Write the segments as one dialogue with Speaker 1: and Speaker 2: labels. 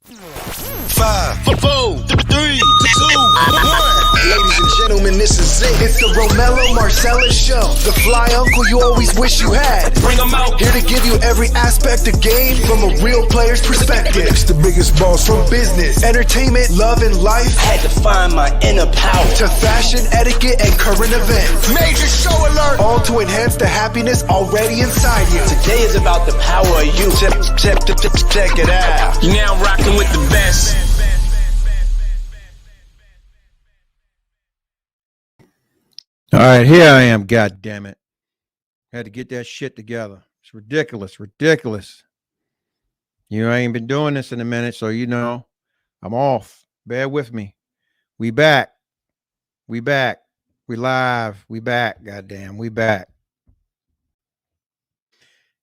Speaker 1: 5, 4, 3, 2, 1.
Speaker 2: Ladies and gentlemen, this is it. It's the Romello Marcellus Show. The fly uncle you always wish you had.
Speaker 1: Bring them out.
Speaker 2: Here to give you every aspect of game from a real player's perspective. It's the biggest boss from business, entertainment, love, and life.
Speaker 1: Had to find my inner power.
Speaker 2: To fashion, etiquette, and current events.
Speaker 1: Major show alert.
Speaker 2: All to enhance the happiness already inside you.
Speaker 1: Today is about the power of you. Check it out. You're now rocking with the best.
Speaker 3: All right, here I am, God damn it. Had to get that shit together. It's ridiculous. You know, I ain't been doing this in a minute, so you know, I'm off. Bear with me. We back. We live. We back, goddamn. We back.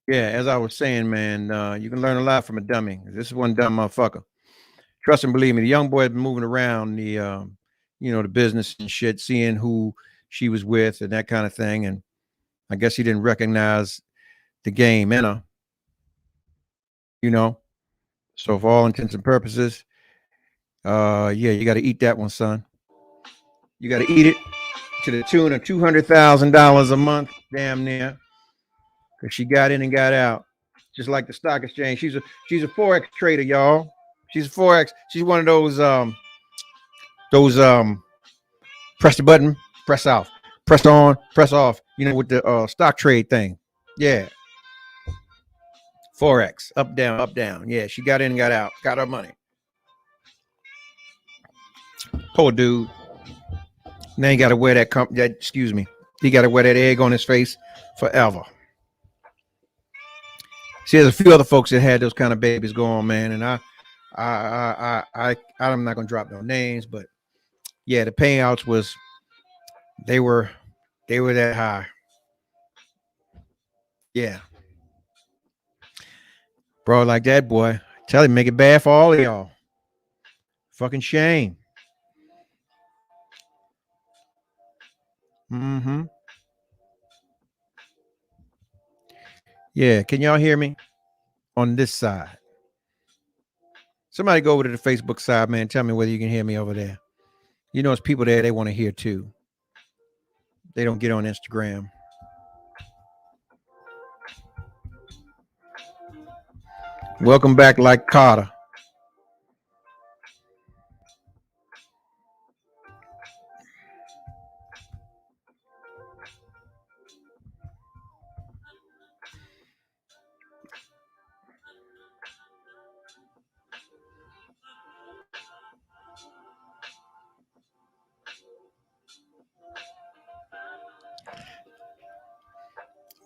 Speaker 3: Yeah, as I was saying, man, you can learn a lot from a dummy. This is one dumb motherfucker. Trust and believe me, the young boy had been moving around the, the business and shit, seeing who she was with and that kind of thing. And I guess he didn't recognize the game in her, So for all intents and purposes, you got to eat that one, son. You got to eat it to the tune of $200,000 a month, damn near. Because she got in and got out, just like the stock exchange. She's a Forex trader, y'all. She's a Forex. She's one of those press the button, press off, press on, press off, with the stock trade thing. Yeah. Forex, up, down. Yeah, she got in and got out, got her money. Poor dude. Now he got to wear he got to wear that egg on his face forever. See, there's a few other folks that had those kind of babies go on, man, and I'm not gonna drop no names, but yeah, the payouts they were that high. Yeah, bro, like that, boy. Tell him, make it bad for all of y'all. Fucking shame. Yeah, can y'all hear me on this side? Somebody go over to the Facebook side, man. Tell me whether you can hear me over there. It's people there, they want to hear too. They don't get on Instagram. Welcome back, like Carter.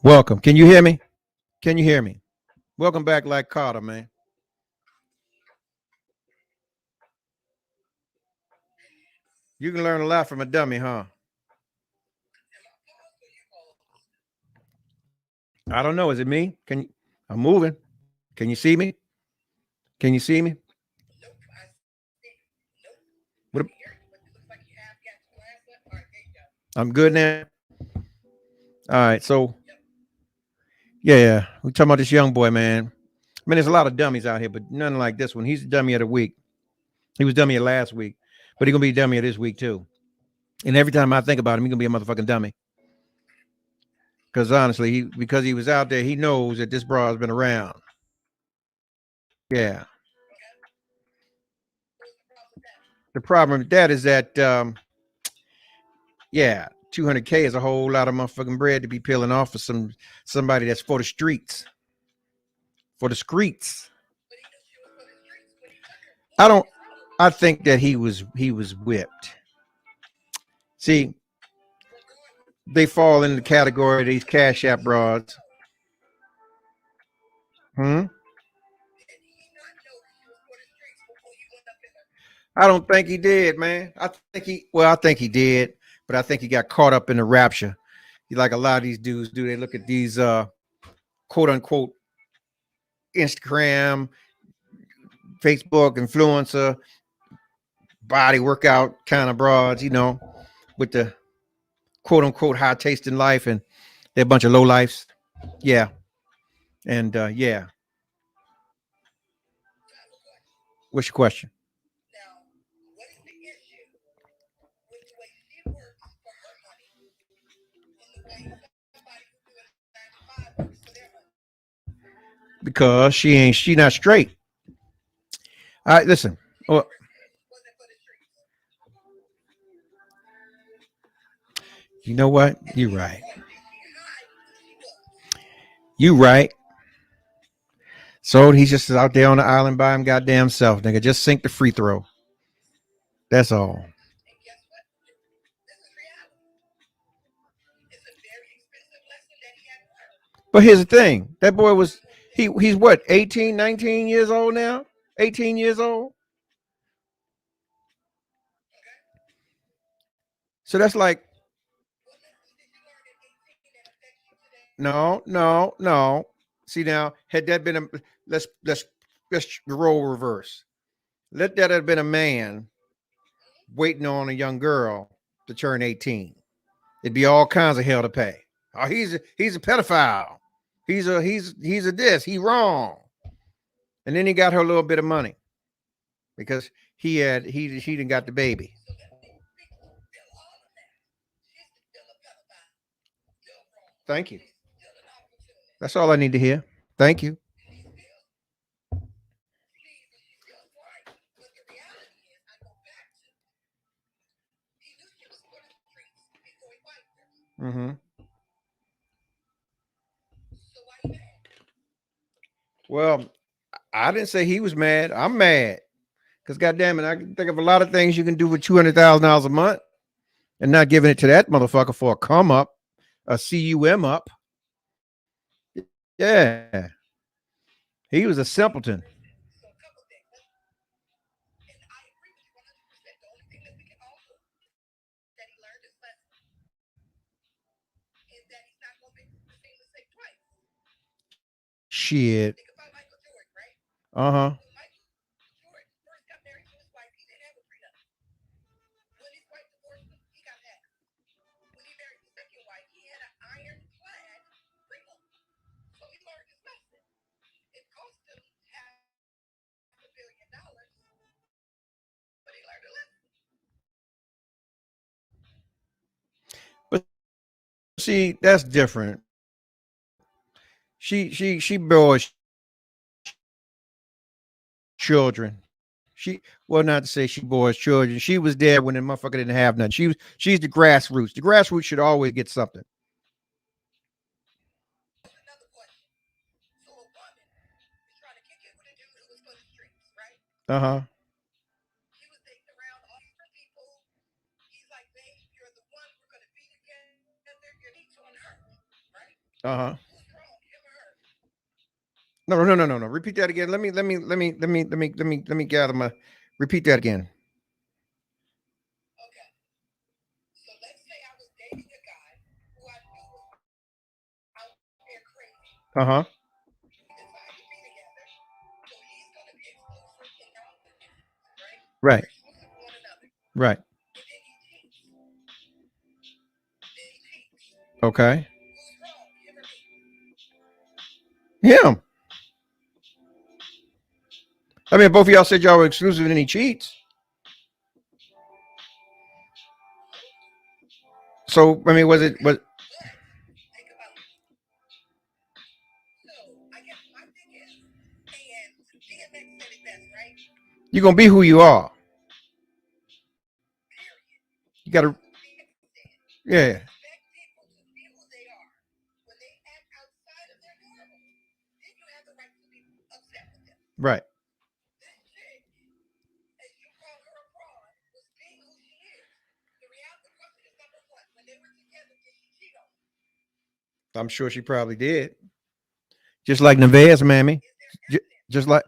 Speaker 3: Welcome. Can you hear me? Welcome back, like Carter, man. You can learn a lot from a dummy, huh? I don't know. Is it me? I'm moving. Can you see me? What? I'm good now. All right. So, yeah, we're talking about this young boy, man. I mean, there's a lot of dummies out here, but none like this one. He's the dummy of the week. He was dummy of last week, but he's going to be dummy of this week, too. And every time I think about him, he's going to be a motherfucking dummy. Because honestly, because he was out there, he knows that this bra has been around. Yeah. The problem with that is that, 200K is a whole lot of motherfucking bread to be peeling off for somebody that's for the streets. For the streets. I think that he was whipped. See, they fall in the category of these Cash App broads. I don't think he did, man. I think he did, but I think he got caught up in the rapture. Like a lot of these dudes do. They look at these quote unquote Instagram, Facebook influencer, body workout kind of broads, with the quote unquote high taste in life, and they're a bunch of low lifes. Yeah. And What's your question? Because she not straight. All right, listen. Well, you know what? You're right. You right. So he's just out there on the island by him goddamn self, nigga. Just sink the free throw. That's all. But here's the thing. That boy was he's what, 18, 19 years old now? 18 years old? So that's like no. See now, had that been a let's role reverse. Let that have been a man waiting on a young girl to turn 18. It'd be all kinds of hell to pay. Oh, he's a pedophile. He's a this. He wrong. And then he got her a little bit of money because he didn't got the baby. Thank you. That's all I need to hear. Thank you. Mm-hmm. Well, I didn't say he was mad. I'm mad because goddamn it, I can think of a lot of things you can do with $200,000 a month and not giving it to that motherfucker for a come up, a CUM up. Yeah, he was a simpleton. Shit. Uh huh. But see, that's different. She bore children. She well, not to say she bore children. She was there when the motherfucker didn't have nothing. She's the grassroots. The grassroots should always get something. Uh huh. Uh huh. No. Repeat that again. Let me gather my. Repeat that again. Uh huh. Right. Right. Okay. Him. I mean, both of y'all said y'all were exclusive and he cheats. So I mean, was you gonna be who you are? You gotta, yeah, right. I'm sure she probably did. Just like Nevaeh's mammy. Just like,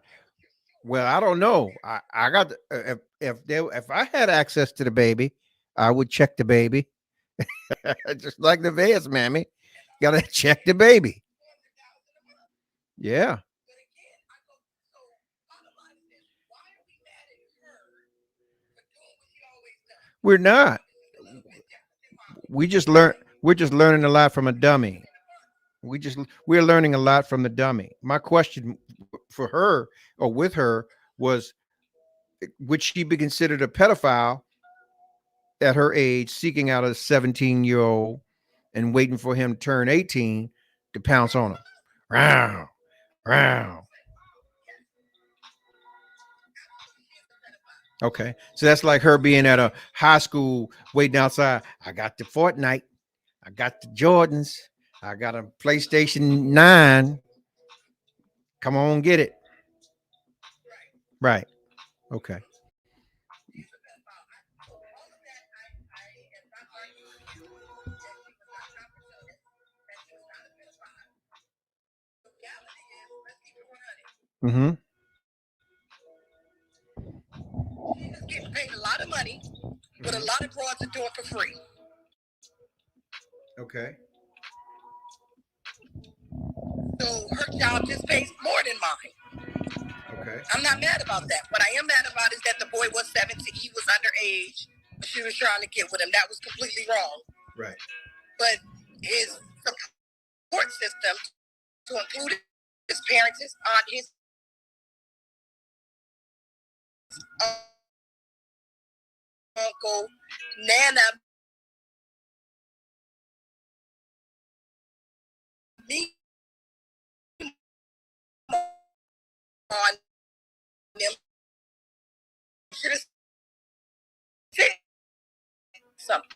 Speaker 3: well, I don't know. I got if I had access to the baby, I would check the baby. Just like Nevaeh's mammy. Gotta check the baby. Yeah. We're not. We're just learning a lot from a dummy. We're learning a lot from the dummy. My question for her or with her was would she be considered a pedophile at her age, seeking out a 17-year-old and waiting for him to turn 18 to pounce on him? Row, row. Okay. So that's like her being at a high school waiting outside. I got the Fortnite. I got the Jordans. I got a PlayStation 9. Come on, get it. Right. Okay. Mm-hmm.
Speaker 4: Getting paid a lot of money, but a lot of broads are doing for free.
Speaker 3: Okay.
Speaker 4: So her job just pays more than mine.
Speaker 3: Okay.
Speaker 4: I'm not mad about that. What I am mad about is that the boy was 17. He was underage. She was trying to get with him. That was completely wrong.
Speaker 3: Right.
Speaker 4: But his support system, to include his parents, his aunt, his uncle, Nana, me, on them, should have said something.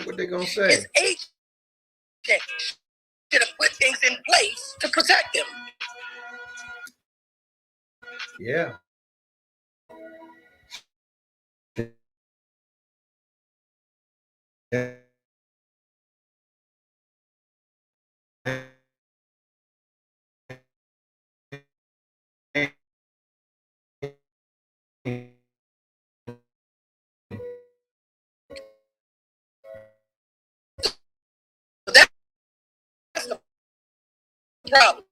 Speaker 3: What they gonna say?
Speaker 4: His agent should have put things in place to protect him.
Speaker 3: Yeah.
Speaker 4: That's the problem.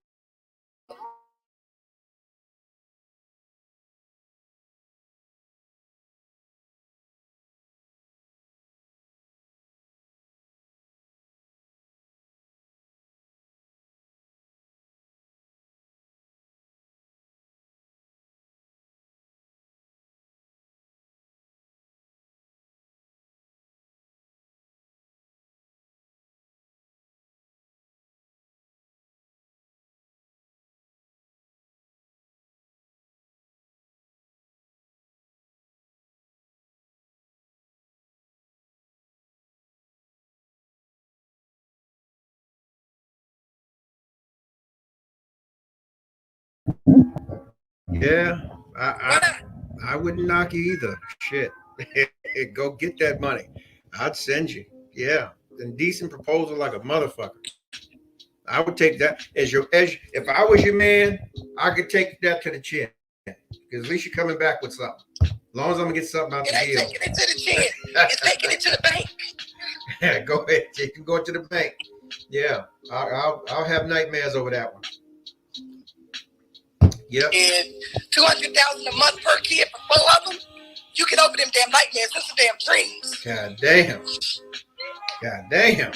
Speaker 3: Yeah. I wouldn't knock you either. Shit. Go get that money. I'd send you. Yeah. And decent proposal like a motherfucker. I would take that as your as if I was your man, I could take that to the chin. Because at least you're coming back with something. As long as I'm gonna get something out
Speaker 4: It
Speaker 3: the
Speaker 4: ain't
Speaker 3: deal.
Speaker 4: taking it to the chin. It's taking it to the bank.
Speaker 3: Yeah, go ahead. You can go to the bank. Yeah. I'll have nightmares over that one. Yep.
Speaker 4: And $200,000 a month per kid for 4 of them, you get over them damn nightmares. That's some damn dreams.
Speaker 3: God damn. God damn.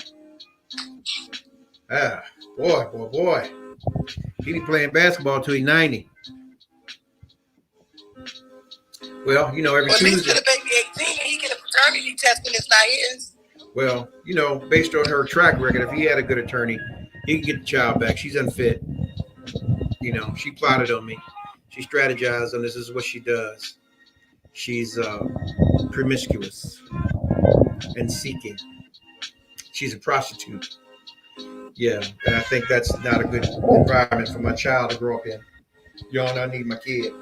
Speaker 3: Ah, boy. He be playing basketball till he's 90. Well, every
Speaker 4: Well, at least
Speaker 3: Tuesday.
Speaker 4: to the baby 18, and he get a paternity test when it's not his.
Speaker 3: Well, based on her track record, if he had a good attorney, he could get the child back. She's unfit. She plotted on me. She strategized on this is what she does. She's promiscuous and seeking. She's a prostitute. Yeah, and I think that's not a good environment for my child to grow up in. Y'all, I need my kid.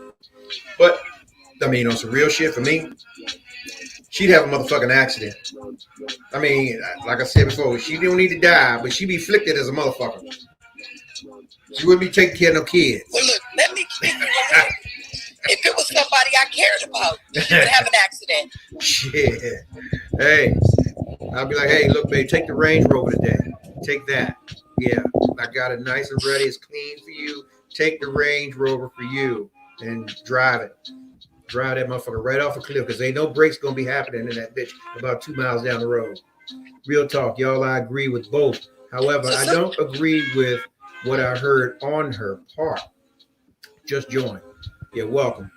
Speaker 3: But, on some real shit for me, she'd have a motherfucking accident. Like I said before, she don't need to die, but she'd be afflicted as a motherfucker. She wouldn't be taking care of no kids.
Speaker 4: Well, look, let me keep it real. If it was somebody I cared about, she would have an accident.
Speaker 3: Shit. Hey, I'll be like, hey, look, babe, take the Range Rover today. Take that. Yeah, I got it nice and ready. It's clean for you. Take the Range Rover for you and drive it. Drive that motherfucker right off a cliff because ain't no brakes going to be happening in that bitch about 2 miles down the road. Real talk, y'all, I agree with both. However, I don't agree with what I heard on her part. Just join. You're welcome.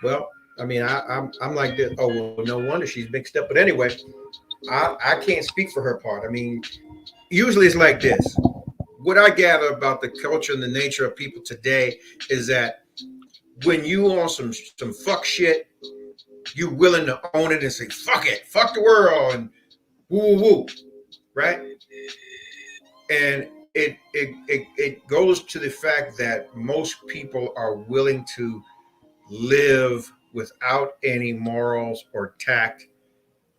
Speaker 3: Well, I mean, I'm like this. Oh well, no wonder she's mixed up. But anyway, I can't speak for her part. I mean, usually it's like this. What I gather about the culture and the nature of people today is that when you on some fuck shit, you willing to own it and say fuck it, fuck the world, and woo woo woo, right? And it goes to the fact that most people are willing to live without any morals or tact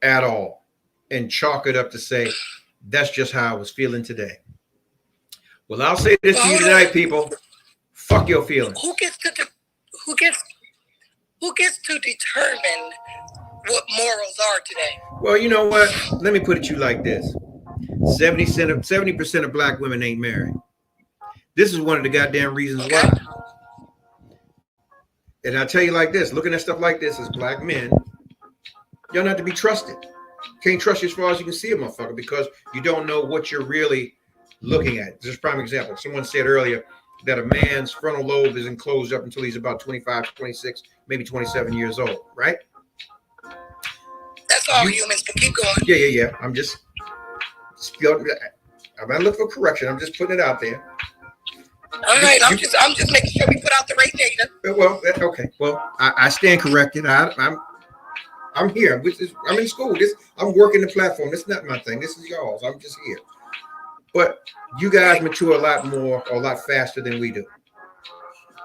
Speaker 3: at all and chalk it up to say that's just how I was feeling today. Well, I'll say this to you tonight, people. Fuck your feelings.
Speaker 4: Who gets to determine what morals are today?
Speaker 3: Well, you know what? Let me put it to you like this: 70% of black women ain't married. This is one of the goddamn reasons why. And I tell you like this: looking at stuff like this as black men, you're not to be trusted. Can't trust you as far as you can see a motherfucker because you don't know what you're really looking at. Just a prime example. Someone said earlier that a man's frontal lobe isn't closed up until he's about 25, 26, maybe 27 years old, right?
Speaker 4: That's all humans, but keep going.
Speaker 3: Yeah. I'm not looking for correction. I'm just putting it out there.
Speaker 4: All right, I'm just making sure we put out the right data.
Speaker 3: Well, okay. Well, I stand corrected. I'm here. I'm in school. I'm working the platform. This is not my thing. This is y'all's. I'm just here. But you guys mature a lot faster than we do.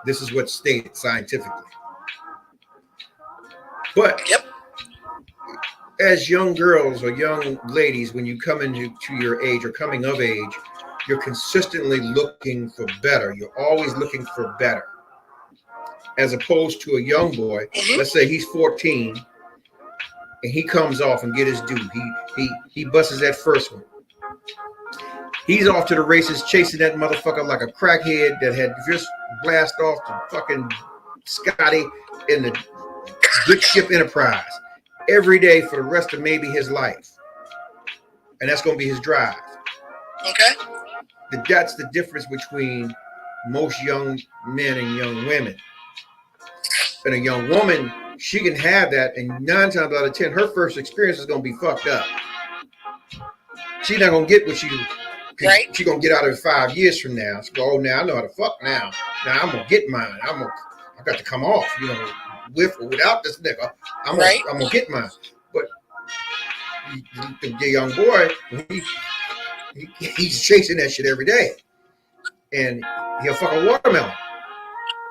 Speaker 3: This is what's stated scientifically. But as young girls or young ladies, when you come into your age or coming of age, you're consistently looking for better. You're always looking for better. As opposed to a young boy, let's say he's 14, and he comes off and get his due. He busts that first one. He's off to the races chasing that motherfucker like a crackhead that had just blast off to fucking Scotty in the good ship Enterprise every day for the rest of maybe his life. And that's going to be his drive. Okay. That's the difference between most young men and young women. And a young woman, she can have that, and 9 times out of 10, her first experience is going to be fucked up. She's not going to get what she... Right. She's going to get out of it 5 years from now. She go, oh, now I know how to fuck now. Now I'm going to get mine. I got to come off, with or without this nigga. I'm going to get mine. But the young boy, he's chasing that shit every day. And he'll fuck a watermelon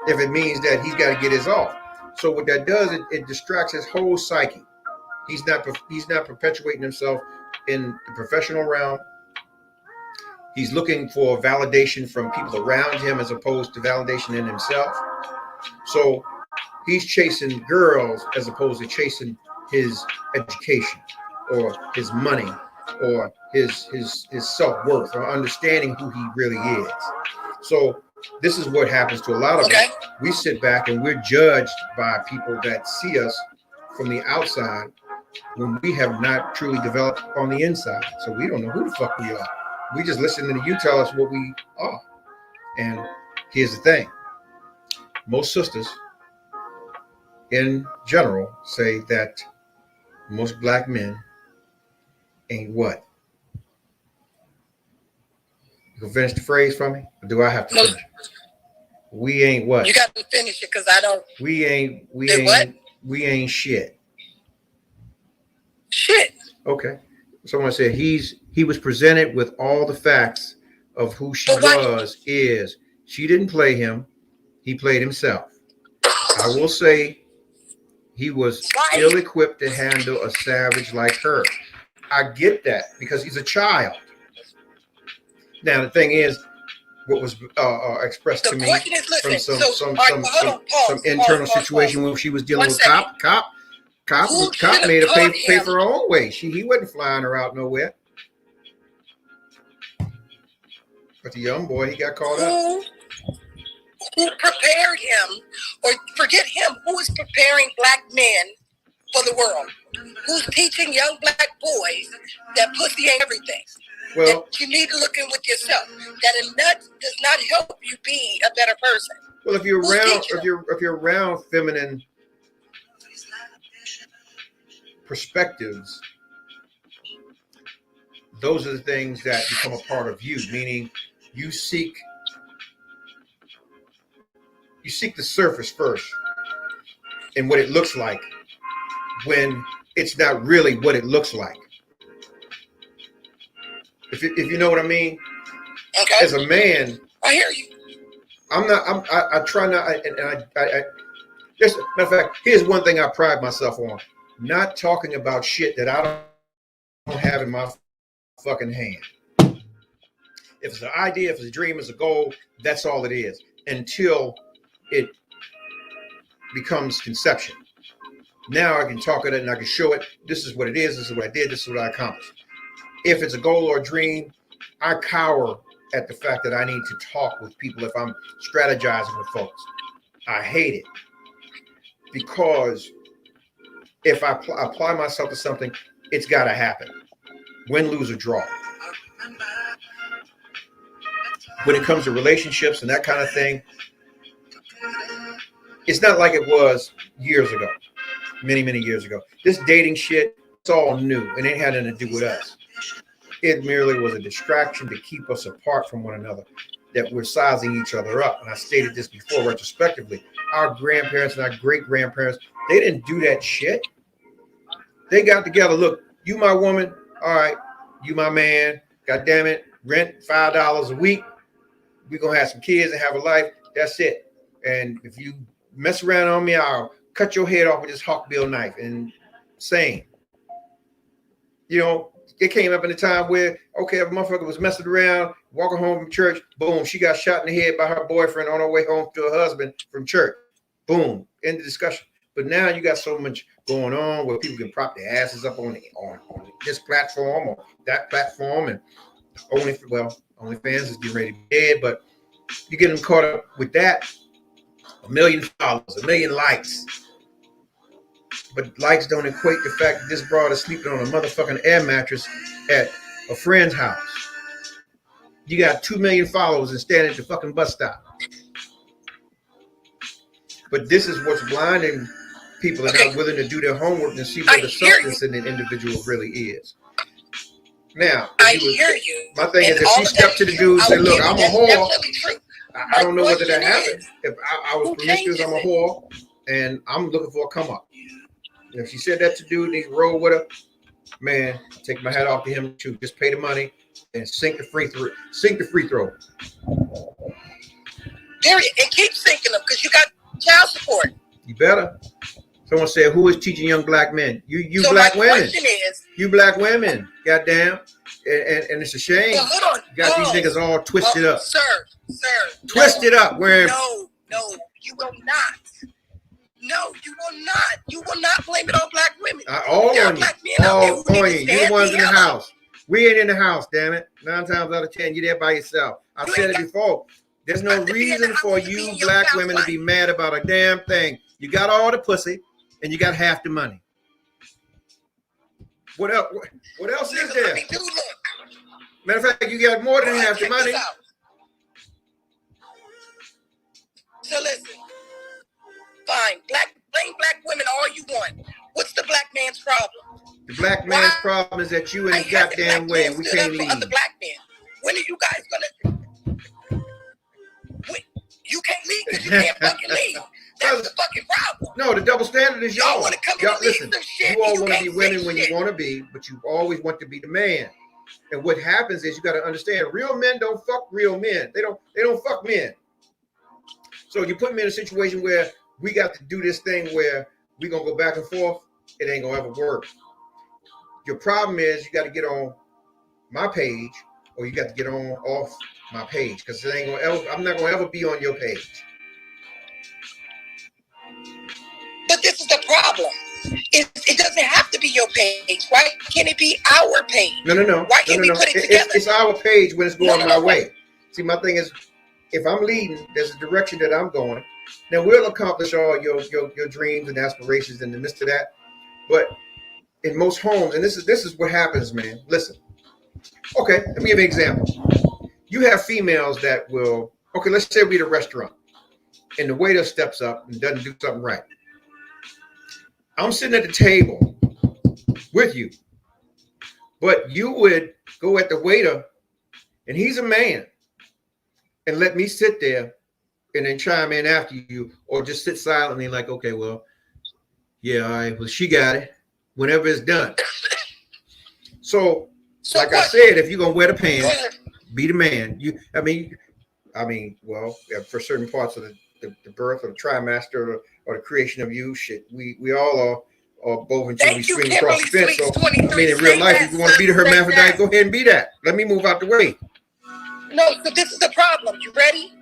Speaker 3: if it means that he's got to get his off. So what that does, it distracts his whole psyche. He's not perpetuating himself in the professional realm. He's looking for validation from people around him as opposed to validation in himself. So he's chasing girls as opposed to chasing his education or his money or his self-worth or understanding who he really is. So this is what happens to a lot of us. We sit back and we're judged by people that see us from the outside when we have not truly developed on the inside. So we don't know who the fuck we are. We just listen to you tell us what we are. And here's the thing. Most sisters in general say that most black men ain't what? You can finish the phrase for me? Or do I have to finish it? We ain't what?
Speaker 4: You got to finish it because I don't.
Speaker 3: We ain't shit.
Speaker 4: Shit.
Speaker 3: Okay. Someone said he was presented with all the facts of who she is. She didn't play him. He played himself. I will say he was ill-equipped to handle a savage like her. I get that because he's a child. Now, the thing is, what was expressed to me from some internal situation when she was dealing with cop made her pay for her own way. He wasn't flying her out nowhere. But the young boy, he got caught up.
Speaker 4: Who prepared him, or forget him, who is preparing black men for the world? Who's teaching young black boys that pussy ain't everything? Well, that you need to look in with yourself. That a nut does not help you be a better person.
Speaker 3: Well, if you're
Speaker 4: Who's
Speaker 3: around,
Speaker 4: teaching
Speaker 3: if you're around feminine perspectives, those are the things that become a part of you. Meaning, you seek the surface first and what it looks like when it's not really what it looks like. If you know what I mean.
Speaker 4: Okay.
Speaker 3: As a man,
Speaker 4: I hear you.
Speaker 3: I try not, I just, matter of fact, here's one thing I pride myself on: not talking about shit that I don't have in my fucking hand. If it's an idea, if it's a dream, it's a goal, that's all it is until it becomes conception. Now I can talk it and I can show it. This is what it is. This is what I did. This is what I accomplished. If it's a goal or a dream, I cower at the fact that I need to talk with people if I'm strategizing with folks. I hate it because if I apply myself to something, it's got to happen. Win, lose, or draw. When it comes to relationships and that kind of thing, it's not like it was years ago, many, many years ago. This dating shit, it's all new and it had nothing to do with us. It merely was a distraction to keep us apart from one another, that we're sizing each other up. And I stated this before retrospectively. Our grandparents and our great-grandparents, they didn't do that shit. They got together. Look, you my woman. All right. You my man. God damn it. Rent $5 a week. We're going to have some kids and have a life. That's it. And if you mess around on me, I'll cut your head off with this hawkbill knife. And same. You know, it came up in a time where, okay, if a motherfucker was messing around, walking home from church, boom, she got shot in the head by her boyfriend on her way home to her husband from church. Boom, end of discussion. But now you got so much going on where people can prop their asses up on this platform or that platform, and OnlyFans is getting ready to be dead, but you get them caught up with that. 1 million followers, 1 million likes. But likes don't equate the fact that this broad is sleeping on a motherfucking air mattress at a friend's house. You got 2 million followers and standing at the fucking bus stop. But this is what's blinding people that are not willing to do their homework and see what the substance in the individual really is. Now, I hear you. My thing is, if she stepped to the dude and said, look, I'm a whore, I don't know whether that happened. If I was promiscuous, I'm a whore, and I'm looking for a come up. If she said that to dude and he rolled with her, man, take my hat off to him too. Just pay the money and sink the free throw.
Speaker 4: Period. And keep sinking them because you got child support.
Speaker 3: You better. Someone said, who is teaching young black men? You
Speaker 4: so
Speaker 3: black women.
Speaker 4: Is,
Speaker 3: you black women. Goddamn. And it's a shame.
Speaker 4: Well, hold on.
Speaker 3: You got these niggas all twisted up.
Speaker 4: Sir.
Speaker 3: Twisted up. Where?
Speaker 4: No, you will not. No, you will not. You will not blame it on black women.
Speaker 3: All on you. All on you. You're the ones in the house. We ain't in the house, damn it. 9 times out of 10, you're there by yourself. I've said it before. There's no reason for you black women to be mad about a damn thing. You got all the pussy and you got half the money. What else? What else is there? Matter of fact, you got more than half the money.
Speaker 4: So listen. Fine. Blame black women all you want. What's the black man's problem?
Speaker 3: The black man's problem is that you in the goddamn way and we can't leave.
Speaker 4: The black man. When are you guys gonna? You can't leave because you can't fucking leave. That's the fucking problem.
Speaker 3: No, the double standard is y'all.
Speaker 4: Want to come
Speaker 3: y'all
Speaker 4: listen,
Speaker 3: you all want to be winning when you want to be, but you always want to be the man. And what happens is you got to understand, real men don't fuck real men. They don't fuck men. So you put me in a situation where we got to do this thing where we're going to go back and forth. It ain't going to ever work. Your problem is you got to get on my page or you got to get on off my page because it ain't going to ever, I'm not going to ever be on your page.
Speaker 4: But this is the problem. It doesn't have to be your page. Why can't it be our page?
Speaker 3: No.
Speaker 4: Why can't we put it together?
Speaker 3: It's our page when it's going my way. See, my thing is, if I'm leading, there's a direction that I'm going. Now we'll accomplish all your dreams and aspirations in the midst of that. But in most homes, and this is what happens, man. Listen. Okay, let me give you an example. You have females that will, okay, let's say we're at a restaurant. and the waiter steps up and doesn't do something right. I'm sitting at the table with you, but you would go at the waiter, and he's a man, and let me sit there and then chime in after you, or just sit silently like, okay, well, yeah, all right, well, she got it whenever it's done. So like I said, if you're gonna wear the pants, be the man. Well, for certain parts of the birth or the trimester or the creation of you, shit, we all are both until we swing across the fence. So I mean, in real life, if you want to be the hermaphrodite, go ahead and be that. Let me move out the way.
Speaker 4: No, so this is the problem. You ready?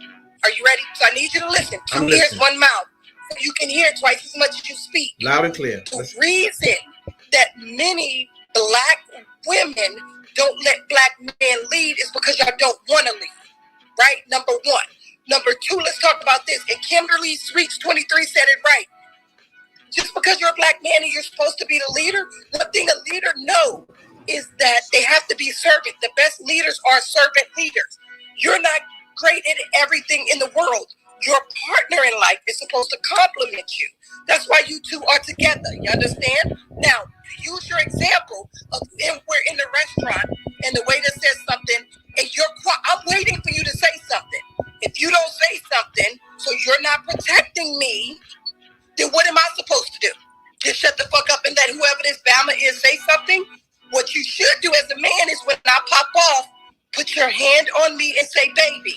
Speaker 4: Are you ready? So I need you to listen. 2 ears, 1 mouth. So you can hear twice as much as you speak.
Speaker 3: Loud and clear.
Speaker 4: The reason that many black women don't let black men lead is because y'all don't want to lead. Right? Number one. Number two, let's talk about this. And Kimberly Sweets 23 said it right. Just because you're a black man and you're supposed to be the leader, one thing a leader knows is that they have to be servant. The best leaders are servant leaders. You're not great at everything in the world. Your partner in life is supposed to complement you. That's why you two are together. You understand? Now, use your example of we're in the restaurant and the waiter says something and I'm waiting for you to say something. If you don't say something, so you're not protecting me, then what am I supposed to do? Just shut the fuck up and let whoever this Bama is say something? What you should do as a man is when I pop off, put your hand on me and say, baby,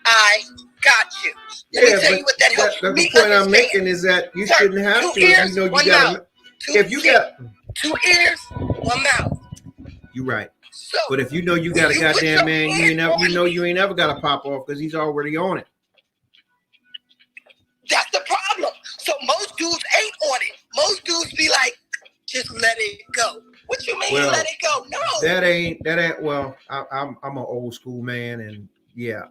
Speaker 4: I got you. Let me tell you what that helps me
Speaker 3: the point I'm making is that you shouldn't have to.
Speaker 4: Ears,
Speaker 3: you got if you got
Speaker 4: 2 ears, 1 mouth.
Speaker 3: You're right.
Speaker 4: So,
Speaker 3: but if you know you got a goddamn man, you ain't ever got to pop off because he's already on it.
Speaker 4: That's the problem. So most dudes ain't on it. Most dudes be like, just let it go. What you mean, let it go? No.
Speaker 3: That ain't. Well, I'm an old school man, and yeah,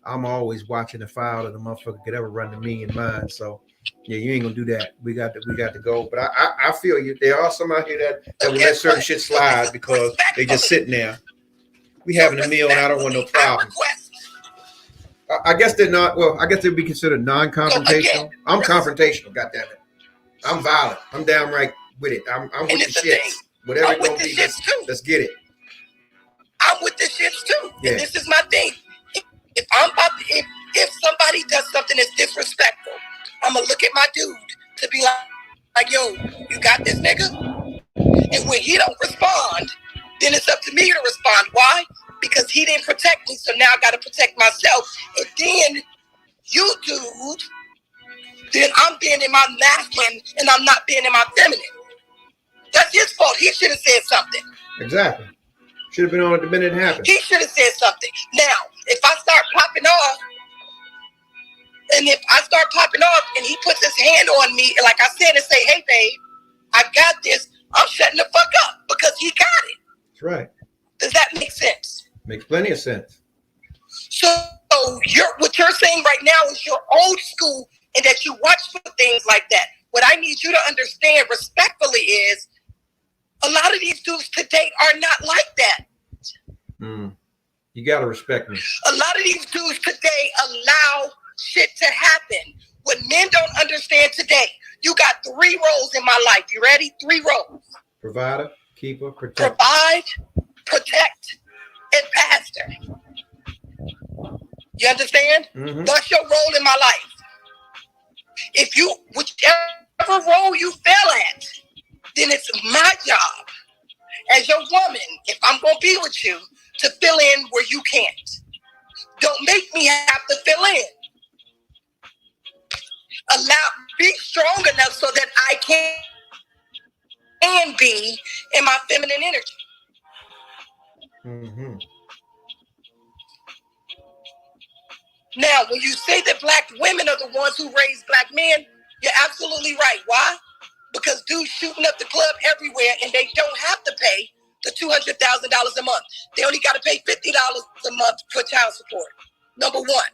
Speaker 3: I'm always watching the file that the motherfucker could ever run to me and mine. So yeah, you ain't gonna do that. We got to go. But I feel you. There are some out here that will let certain shit slide because they just sitting there. We having a meal, and I don't want no problems. I guess they're not. Well, I guess they'd be considered non-confrontational. I'm confrontational. Goddamn it, I'm violent. I'm downright with it. I'm with the shits. Whatever it gonna be, let's get it.
Speaker 4: I'm with the shits too.
Speaker 3: Yeah.
Speaker 4: And this is my thing. If somebody does something that's disrespectful, I'm gonna look at my dude to be like, yo, you got this, nigga? And when he don't respond, then it's up to me to respond. Why? Because he didn't protect me, so now I gotta protect myself. And then you, dude, then I'm being in my masculine and I'm not being in my feminine. That's his fault. He should have said something.
Speaker 3: Exactly. Should have been on it the minute it happened.
Speaker 4: He should have said something. Now, if I start popping off, and he puts his hand on me, like I said, and say, hey, babe, I got this, I'm shutting the fuck up because he got it.
Speaker 3: That's right.
Speaker 4: Does that make sense?
Speaker 3: Makes plenty of sense.
Speaker 4: So what you're saying right now is you're old school and that you watch for things like that. What I need you to understand respectfully is a lot of these dudes today are not like that.
Speaker 3: You got to respect me.
Speaker 4: A lot of these dudes today allow shit to happen. What men don't understand today, you got 3 roles in my life. You ready? 3 roles.
Speaker 3: Provider, keeper, protector.
Speaker 4: Provide, protect, and pastor. You understand?
Speaker 3: Mm-hmm.
Speaker 4: That's your role in my life. Whichever role you fail at, then it's my job as your woman, if I'm going to be with you, to fill in where you can't. Don't make me have to fill in. Be strong enough so that I can be in my feminine energy.
Speaker 3: Mm-hmm.
Speaker 4: Now, when you say that black women are the ones who raise black men, you're absolutely right. Why? Because dudes shooting up the club everywhere and they don't have to pay the $200,000 a month. They only got to pay $50 a month for child support. Number one.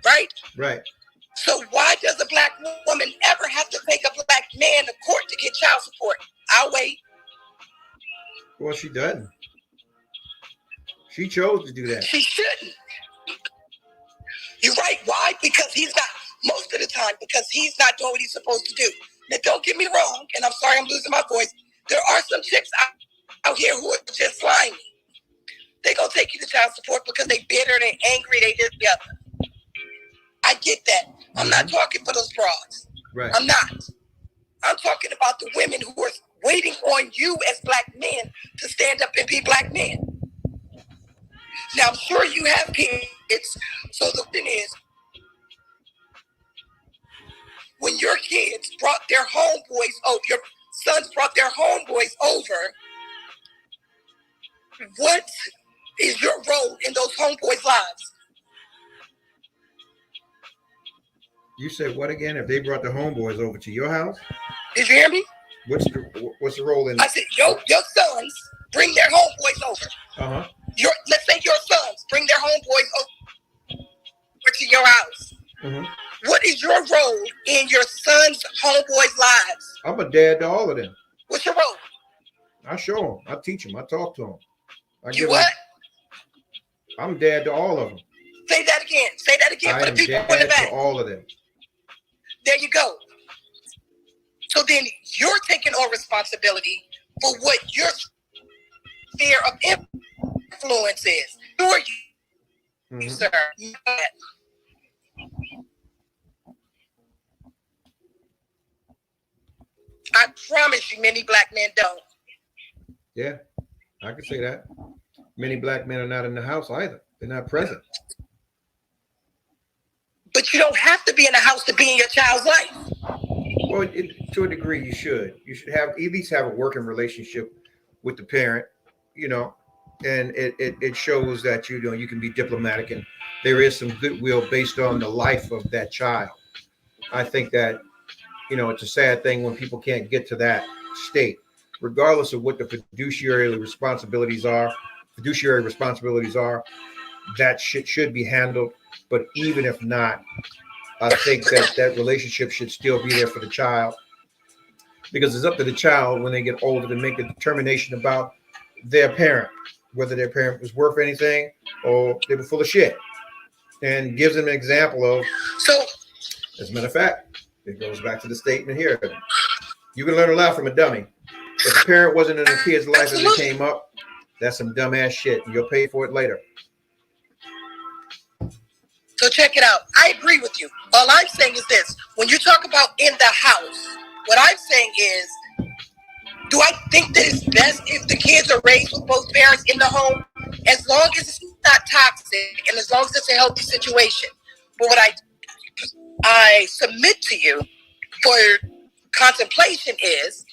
Speaker 4: Right?
Speaker 3: Right.
Speaker 4: So why does a black woman ever have to take a black man to court to get child support? I'll wait.
Speaker 3: Well, she doesn't. She chose to do that.
Speaker 4: She shouldn't. You're right. Why? Because he's not, most of the time, because he's not doing what he's supposed to do. Now, don't get me wrong, and I'm sorry I'm losing my voice. There are some chicks out here who are just slimy. They gonna take you to child support because they bitter, they angry, they this, the other. I get that. I'm not talking for those broads.
Speaker 3: Right.
Speaker 4: I'm not. I'm talking about the women who are waiting on you as black men to stand up and be black men. Now, I'm sure you have kids. So the thing is, when your kids brought their homeboys over, your sons brought their homeboys over, what is your role in those homeboys' lives?
Speaker 3: You said what again? If they brought the homeboys over to your house?
Speaker 4: Did you hear me?
Speaker 3: What's the role in?
Speaker 4: I said, your sons bring their homeboys over. Let's say your sons bring their homeboys over to your house. What is your role in your sons' homeboys' lives?
Speaker 3: I'm a dad to all of them.
Speaker 4: What's your role?
Speaker 3: I show them. I teach them. I talk to them.
Speaker 4: You what?
Speaker 3: I'm dad to all of them.
Speaker 4: Say that again. Say that again for the people in the back.
Speaker 3: To all of them.
Speaker 4: There you go. So then you're taking on responsibility for what your sphere of influence is. Who are you, sir? I promise you many black men don't.
Speaker 3: Yeah, I can say that. Many black men are not in the house either. They're not present.
Speaker 4: But you don't have to be in the house to be in your child's life.
Speaker 3: Well, to a degree, you should. You should have at least have a working relationship with the parent, you know, and it shows that you can be diplomatic and there is some goodwill based on the life of that child. I think that, it's a sad thing when people can't get to that state, regardless of what the fiduciary responsibilities are. That shit should be handled. But even if not, I think that relationship should still be there for the child, because it's up to the child when they get older to make a determination about their parent, whether their parent was worth anything or they were full of shit, and gives them an example of. So, as a matter of fact, it goes back to the statement here. You can learn a lot from a dummy. If the parent wasn't in the kid's life as it came up, that's some dumbass shit, and you'll pay for it later.
Speaker 4: So check it out. I agree with you. All I'm saying is this. When you talk about in the house, what I'm saying is, do I think that it's best if the kids are raised with both parents in the home? As long as it's not toxic and as long as it's a healthy situation. But what I submit to you for contemplation is,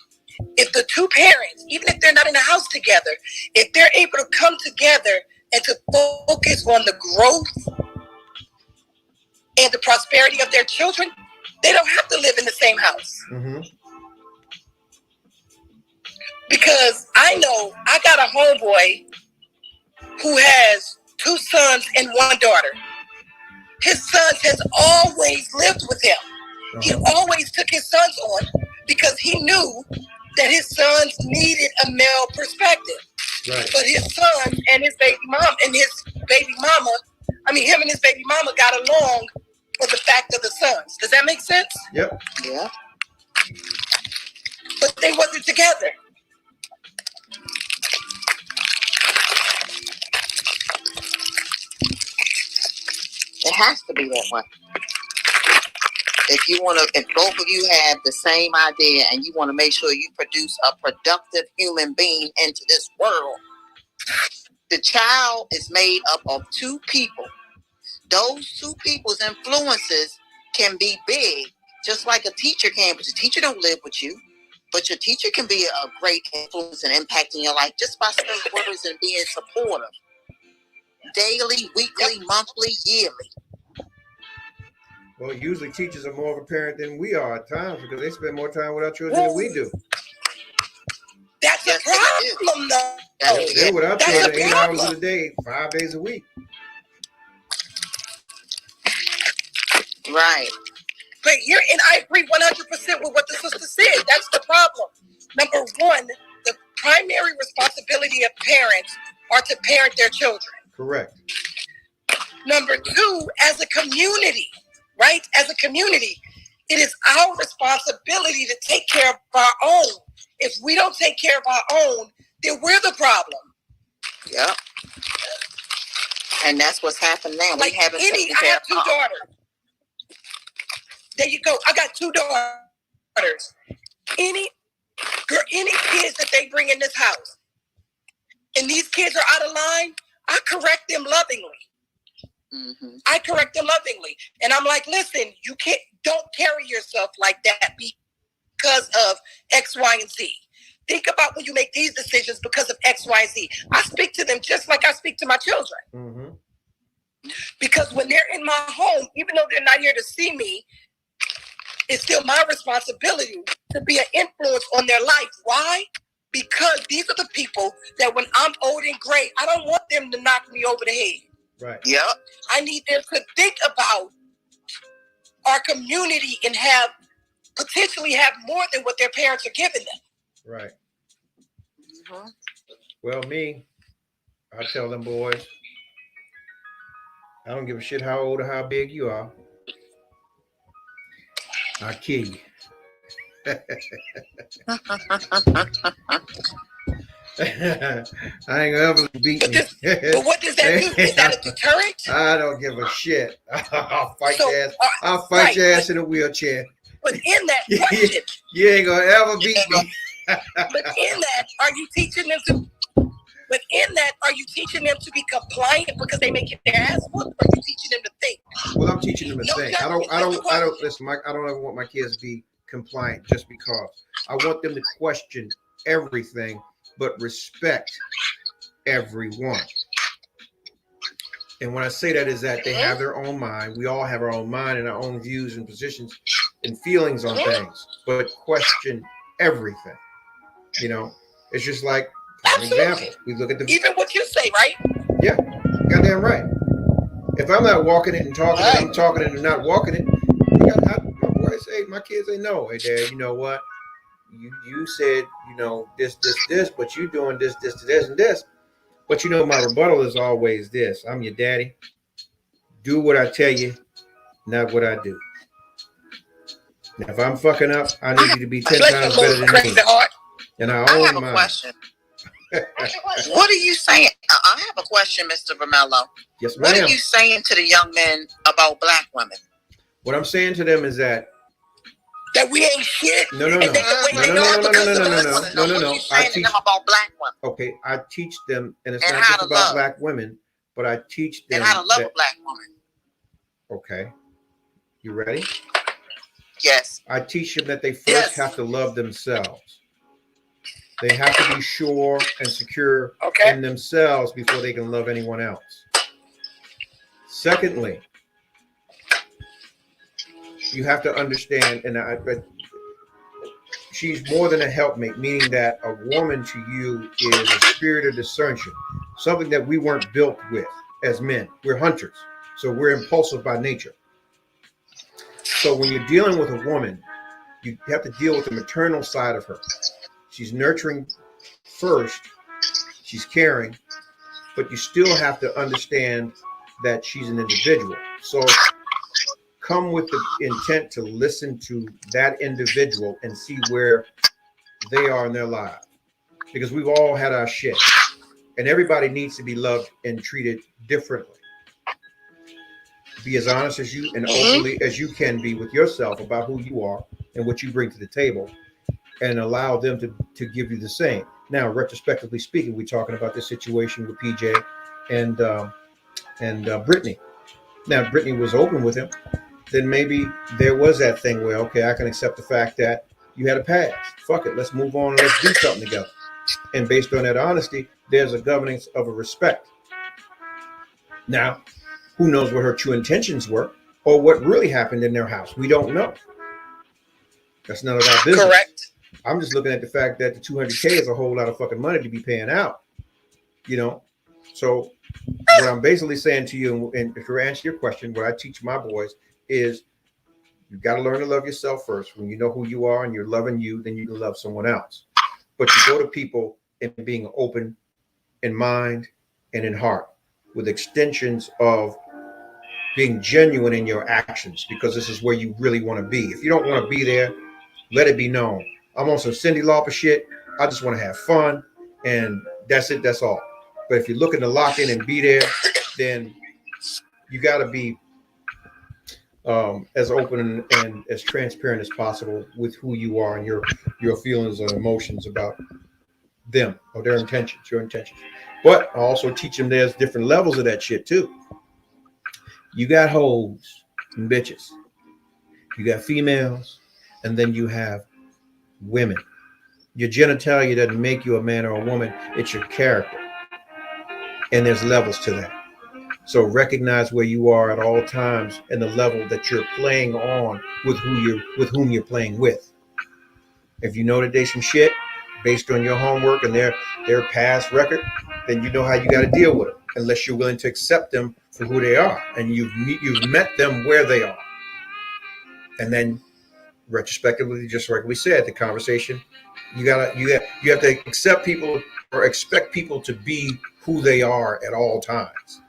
Speaker 4: if the two parents, even if they're not in the house together, if they're able to come together and to focus on the growth and the prosperity of their children, they don't have to live in the same house. Because I know I got a homeboy who has 2 sons and 1 daughter. His sons has always lived with him. He always took his sons on because he knew that his sons needed a male perspective. Right. But his son and his baby mama him and his baby mama got along for the fact of the sons. Does that make sense?
Speaker 3: Yep.
Speaker 4: Yeah. But they wasn't together.
Speaker 5: It has to be that way. If both of you have the same idea and you want to make sure you produce a productive human being into this world, the child is made up of 2 people. Those 2 people's influences can be big, just like a teacher can, but your teacher don't live with you. But your teacher can be a great influence and impact in your life just by saying words and being supportive. Daily, weekly, monthly, yearly.
Speaker 3: Well, usually teachers are more of a parent than we are at times because they spend more time with our children than we do.
Speaker 4: That's a problem, though.
Speaker 3: They're with our children 8 hours a day, 5 days a week.
Speaker 5: Right.
Speaker 4: But and I agree 100% with what the sister said. That's the problem. Number 1, the primary responsibility of parents are to parent their children.
Speaker 3: Correct.
Speaker 4: Number two, as a community, right? As a community, it is our responsibility to take care of our own. If we don't take care of our own, then we're the problem.
Speaker 5: Yep. And that's what's happened now.
Speaker 4: Like I have two daughters. There you go. I got two daughters. Any kids that they bring in this house, and these kids are out of line, I correct them lovingly. Mm-hmm. I correct them lovingly. And I'm like, listen, don't carry yourself like that because of X, Y, and Z. Think about when you make these decisions because of X, Y, and Z. I speak to them just like I speak to my children. Mm-hmm. Because when they're in my home, even though they're not here to see me, it's still my responsibility to be an influence on their life. Why? Because these are the people that when I'm old and gray, I don't want them to knock me over the head.
Speaker 3: Right.
Speaker 5: Yep.
Speaker 4: I need them to think about our community and potentially have more than what their parents are giving them.
Speaker 3: Right. Mm-hmm. Well, I tell them boys, I don't give a shit how old or how big you are. I'll kill you. I ain't gonna ever beat me.
Speaker 4: But what does that do? Is that a deterrent?
Speaker 3: I don't give a shit. I'll fight your ass. I'll fight your ass in a wheelchair.
Speaker 4: But in that question,
Speaker 3: you ain't gonna ever beat me.
Speaker 4: But in that, are you teaching them to be compliant because they make their ass whooped? Or are you teaching them to think?
Speaker 3: Well, I'm teaching them to think. I don't listen, Mike. I don't ever want my kids to be compliant just because. I want them to question everything, but respect everyone. And when I say that is that they have their own mind. We all have our own mind and our own views and positions and feelings on things, but question everything. You know, it's just like, for example, we look at even
Speaker 4: what you say, right?
Speaker 3: Yeah, goddamn right. If I'm not walking it and talking it, I'm talking it and not walking it. My kids say no. Hey, Dad, you know what? You said, this, but you doing this, and this. But my rebuttal is always this. I'm your daddy. Do what I tell you, not what I do. Now, if I'm fucking up, I need you to be 10 times better than me. And I
Speaker 5: have a question. What are you saying? I have a question, Mr. Vermello.
Speaker 3: Yes, ma'am.
Speaker 5: What are you saying to the young men about black women?
Speaker 3: What I'm saying to them is that
Speaker 4: we ain't shit.
Speaker 3: No.
Speaker 5: What are you saying to them about black women?
Speaker 3: Okay, I teach them, and it's not just about black women, but I teach them
Speaker 5: and how to love a black woman.
Speaker 3: Okay, you ready?
Speaker 5: Yes.
Speaker 3: I teach them that they first have to love themselves. They have to be sure and secure in themselves before they can love anyone else. Secondly, you have to understand, and she's more than a helpmate, meaning that a woman to you is a spirit of discernment, something that we weren't built with as men. We're hunters, so we're impulsive by nature. So when you're dealing with a woman, you have to deal with the maternal side of her. She's nurturing first, she's caring, but you still have to understand that she's an individual. So come with the intent to listen to that individual and see where they are in their lives. Because we've all had our shit. And everybody needs to be loved and treated differently. Be as honest as you and openly as you can be with yourself about who you are and what you bring to the table, and allow them to give you the same. Now, retrospectively speaking, we're talking about this situation with PJ and Brittany. Now, Brittany was open with him. Then maybe there was that thing where, okay, I can accept the fact that you had a past. Fuck it, let's move on and let's do something together. And based on that honesty, there's a governance of a respect. Now, who knows what her true intentions were or what really happened in their house? We don't know. That's none of our business. Correct. I'm just looking at the fact that the $200K is a whole lot of fucking money to be paying out. So what I'm basically saying to you, and to answer your question, what I teach my boys is you've got to learn to love yourself first. When you know who you are and you're loving you, then you can love someone else. But you go to people in being open in mind and in heart with extensions of being genuine in your actions, because this is where you really want to be. If you don't want to be there, let it be known. I'm on some Cyndi Lauper shit. I just want to have fun, and that's it. That's all. But if you're looking to lock in and be there, then you got to be as open and as transparent as possible with who you are and your feelings and emotions about them or their intentions, your intentions. But I also teach them there's different levels of that shit too. You got hoes and bitches. You got females, and then you have women. Your genitalia doesn't make you a man or a woman. It's your character. And there's levels to that. So recognize where you are at all times and the level that you're playing on with whom you're playing with. If you know that there's some shit based on your homework and their past record, then you know how you got to deal with it. Unless you're willing to accept them for who they are, and you've met them where they are, and then retrospectively, just like we said, the conversation, you have to accept people or expect people to be who they are at all times.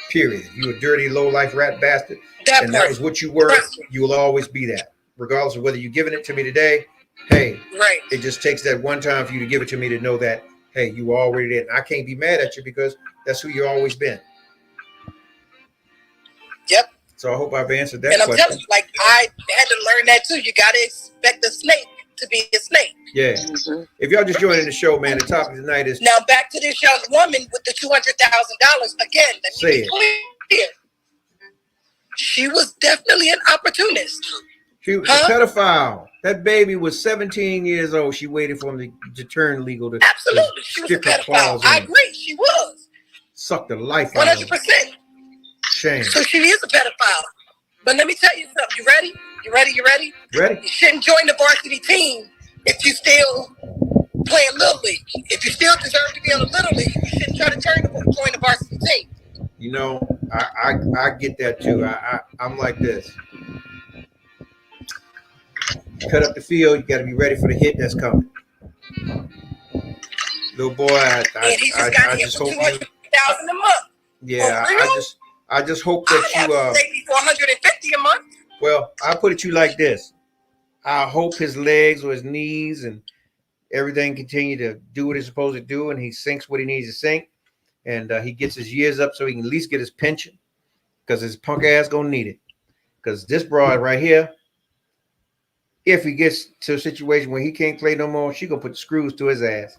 Speaker 3: Period. You a dirty, low life rat bastard, and that was what you were. You will always be that, regardless of whether you're giving it to me today. Hey, right. It just takes that one time for you to give it to me to know that, hey, you already did. I can't be mad at you because that's who you've always been. Yep. So I hope I've answered that question. And I'm telling you, like, I had to learn that too. You got to expect a snake to be a snake. Yeah. Mm-hmm. If y'all just joining the show, man, the topic tonight is... Now, back to this young woman with the $200,000. Again, let me be clear. She was definitely an opportunist. She was a pedophile. That baby was 17 years old. She waited for him to turn legal. Absolutely. She was a pedophile. I agree. She was. Sucked the life out of 100%. Shame. So she is a pedophile. But let me tell you something. You ready? You ready? Ready. You shouldn't join the varsity team if you still playing Little League. If you still deserve to be on the Little League, you shouldn't try to join the varsity team. You know, I get that too. I'm like this. Cut up the field, you got to be ready for the hit that's coming. Little boy, I just hope $200,000 a month. Yeah, I just hope that you maybe $450 a month. Well, I'll put it to you like this. I hope his legs or his knees and everything continue to do what it's supposed to do, and he sinks what he needs to sink, and he gets his years up so he can at least get his pension, because his punk ass gonna need it. Because this broad right here, if he gets to a situation where he can't play no more, she gonna put the screws to his ass.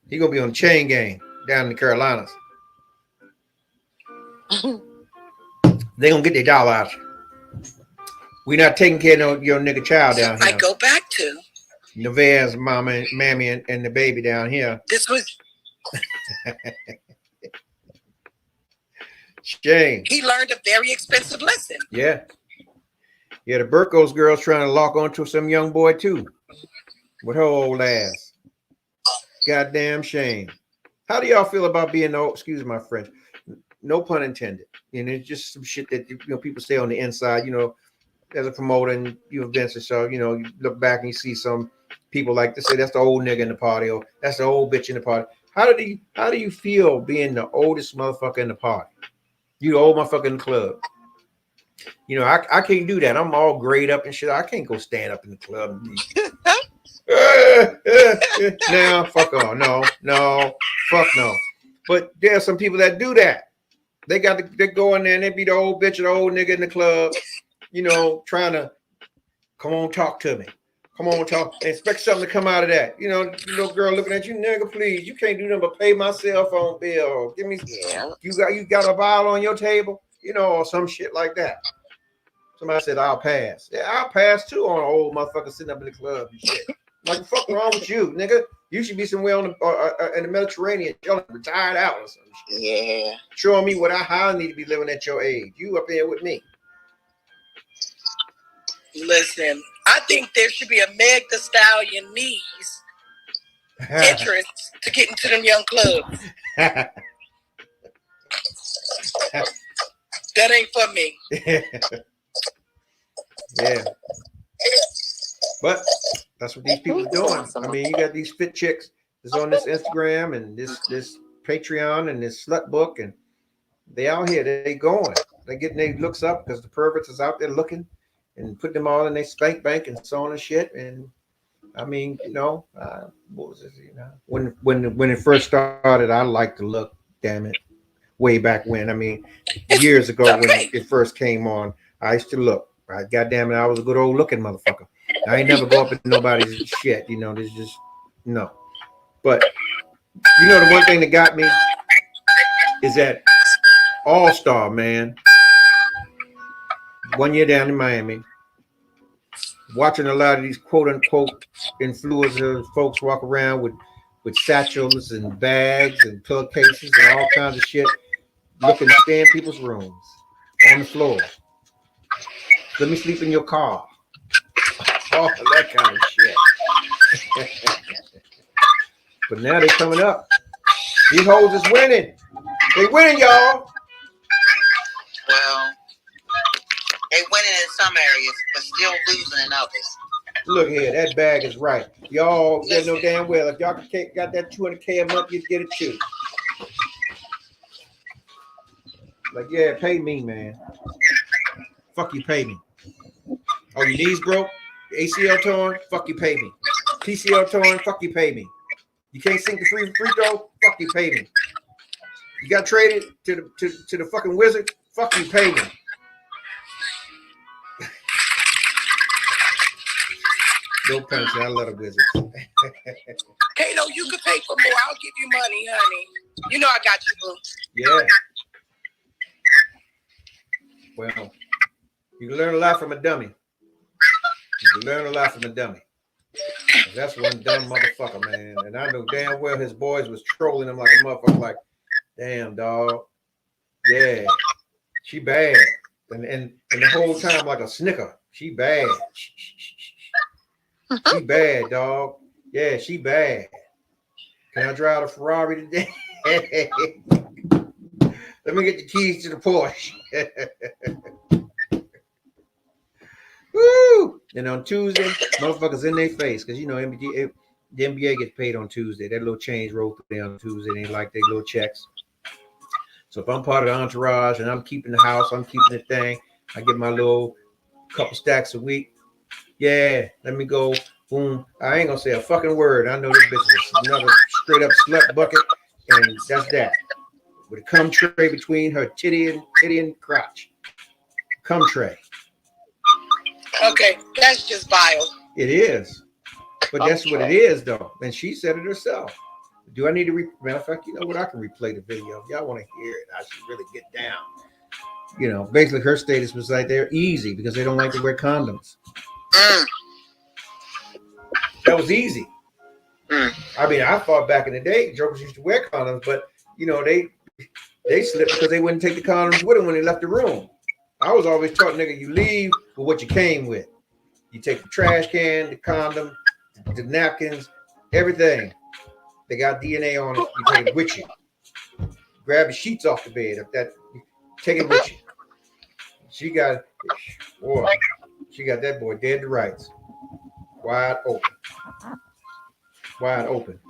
Speaker 3: He gonna be on the chain gang down in the Carolinas. They gonna get their dollar out. We not taking care of your nigga child down here. I go back to Nevaeh's mama, mammy, and the baby down here. This was shame. He learned a very expensive lesson. Yeah. Yeah, the Burkos girl's trying to lock onto some young boy too, with her old ass. Goddamn shame. How do y'all feel about being excuse my French, no pun intended. And it's just some shit that people say on the inside. As a promoter and events and so you look back and you see some people like to say that's the old nigga in the party or that's the old bitch in the party. How do you feel being the oldest motherfucker in the party? You the old motherfucker in the club. I can't do that. I'm all grayed up and shit. I can't go stand up in the club and be now fuck on. No, fuck no. But there are some people that do that. They go in there and they be the old bitch or the old nigga in the club, trying to come on, talk to me. Come on, talk. Expect something to come out of that. Little girl looking at you, nigga, please. You can't do nothing but pay my cell phone bill. Give me, you got a vial on your table, or some shit like that. Somebody said, I'll pass. Yeah, I'll pass too on an old motherfucker sitting up in the club and shit. Like, the fuck wrong with you, nigga? You should be somewhere in the Mediterranean, retired out or something. Yeah. Showing me how I need to be living at your age. You up here with me. Listen, I think there should be a Meg Thee Stallion knees interest to get into them young clubs. That ain't for me. Yeah. But that's what these people are doing. I mean, you got these fit chicks that's on this Instagram and this Patreon and this slut book, and they out here, they going. They getting their looks up because the perverts is out there looking and putting them all in their spank bank and so on and shit. And I mean, what was it? When it first started, I liked to look. Damn it, way back when. I mean, years ago when it first came on, I used to look. Right, goddamn it, I was a good old looking motherfucker. I ain't never go up in nobody's shit. There's just no. But the one thing that got me is that All Star, man. One year down in Miami, watching a lot of these quote unquote influencers, folks walk around with satchels and bags and pillowcases and all kinds of shit, looking to stay in people's rooms on the floor. Let me sleep in your car. All that kind of shit. But now they're coming up. These hoes is winning. They winning, y'all.
Speaker 5: Well, they winning in some areas, but still losing in others.
Speaker 3: Look here, that bag is right. Y'all know damn well if y'all got that 200K a month, you get it too. Like, yeah, pay me, man. Fuck you, pay me. Oh, your knees broke? Your ACL torn? Fuck you, pay me. PCL torn? Fuck you, pay me. You can't sink the free throw? Fuck you, pay me. You got traded to the fucking Wizard? Fuck you, pay me. No punch, I love the Wizards.
Speaker 4: Kato, you can pay for more. I'll give you money, honey. You know I got you, boo.
Speaker 3: Yeah. Well, you can learn a lot from a dummy. You can learn a lot from a dummy. That's one dumb motherfucker, man. And I know damn well his boys was trolling him like a motherfucker, like, damn, dog. Yeah. She bad. And the whole time like a snicker. She bad. She bad, dog. Yeah, she bad. Can I drive a Ferrari today? Let me get the keys to the Porsche. Woo! And on Tuesday, motherfuckers in their face because the NBA gets paid on Tuesday. That little change roll through on Tuesday. They like their little checks. So if I'm part of the entourage and I'm keeping the house, I'm keeping the thing, I get my little couple stacks a week. Yeah, let me go. Boom. I ain't gonna say a fucking word. I know this bitch is another straight up slut bucket, and that's that. With a cum tray between her titty and crotch. Cum tray.
Speaker 4: Okay, that's just vile.
Speaker 3: It is. But that's what it is, though. And she said it herself. Do I need to matter of fact, you know what? I can replay the video. If y'all want to hear it, I should really get down. Basically her status was like they're easy because they don't like to wear condoms. That was easy. I mean, I thought back in the day, jokers used to wear condoms, but they slipped because they wouldn't take the condoms with them when they left the room. I was always taught, nigga, you leave with what you came with. You take the trash can, the condom, the napkins, everything. They got DNA on it. You take it with you. Grab the sheets off the bed. Take it with you. She got that boy dead to rights. Wide open.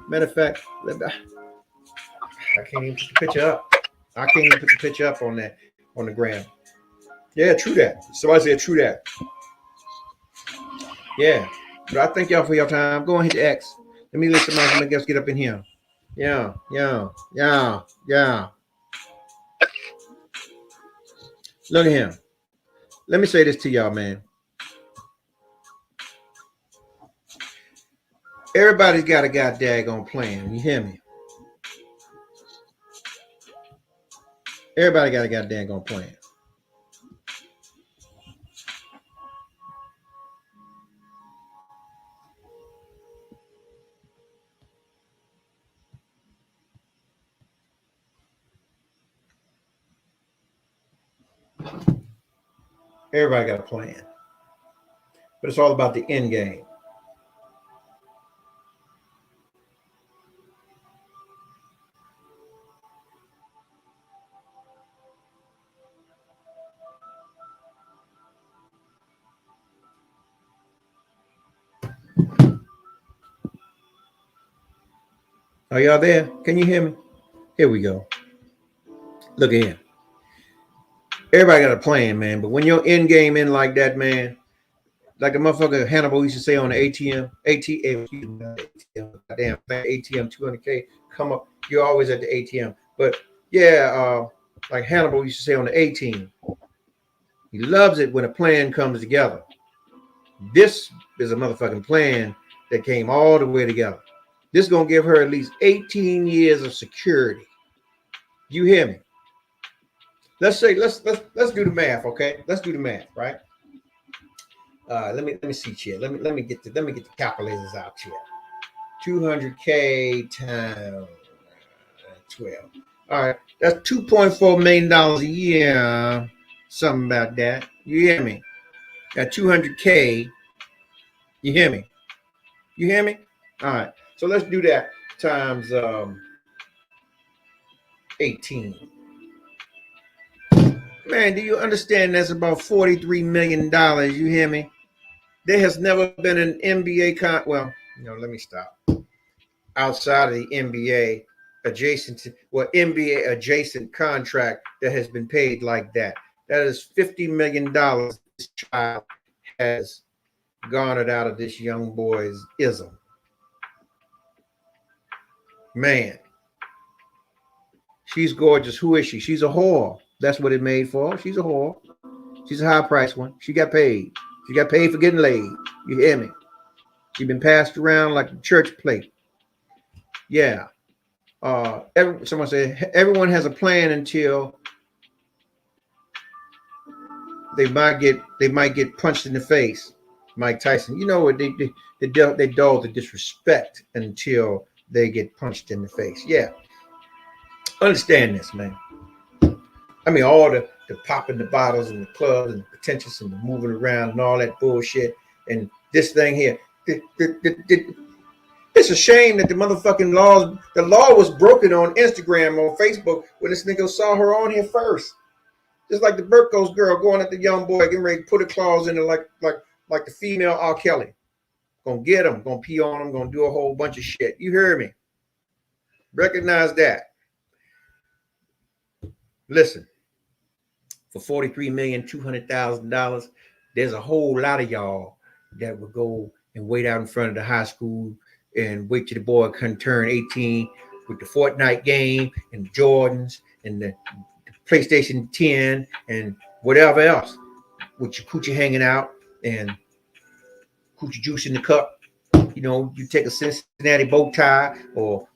Speaker 3: Matter of fact, I can't even put the picture up. I can't even put the picture up on the gram. Yeah, true that. Somebody said true that. Yeah. But I thank y'all for your time. Go and hit the X. Let me let somebody else get up in here. Yeah. Look at him. Let me say this to y'all, man. Everybody's got a goddamn plan. You hear me? Everybody got a goddamn plan. Everybody got a plan. But it's all about the end game. Are y'all there? Can you hear me? Here we go. Look at here. Everybody got a plan, man. But when your end game in like that, man, like the motherfucker Hannibal used to say on the goddamn ATM 200K come up, you're always at the ATM. But yeah, like Hannibal used to say on the A team, he loves it when a plan comes together. This is a motherfucking plan that came all the way together. This is gonna give her at least 18 years of security. You hear me? Let's do the math, okay? Let's do the math, right? Let me see here. Let me get the calculators out here. 200K times 12. All right, that's $2.4 million a year. Something about that. You hear me? Got 200K. You hear me? You hear me? All right. So let's do that times 18. Man, do you understand that's about $43 million? You hear me? There has never been an NBA let me stop. Outside of the NBA NBA adjacent contract that has been paid like that. That is $50 million this child has garnered out of this young boy's ism. Man, she's gorgeous. Who is she? She's a whore. That's what it made for. She's a whore. She's a high price one. She got paid. She got paid for getting laid. You hear me? She's been passed around like a church plate. Yeah. Someone said everyone has a plan until they might get punched in the face. Mike Tyson. You know what they dull the disrespect until they get punched in the face. Yeah. Understand this, man. I mean, all the popping the bottles and the clubs and the pretentious and the moving around and all that bullshit and this thing here. It's a shame that the law was broken on Instagram or Facebook when this nigga saw her on here first. Just like the Burkos girl going at the young boy, getting ready to put a clause in it like the female R. Kelly. Gonna get him, gonna pee on him, gonna do a whole bunch of shit. You hear me? Recognize that. Listen, for $43,200,000, there's a whole lot of y'all that would go and wait out in front of the high school and wait till the boy can turn 18 with the Fortnite game and the Jordans and the PlayStation 10 and whatever else with your coochie hanging out and coochie juice in the cup. You know, you take a Cincinnati bow tie or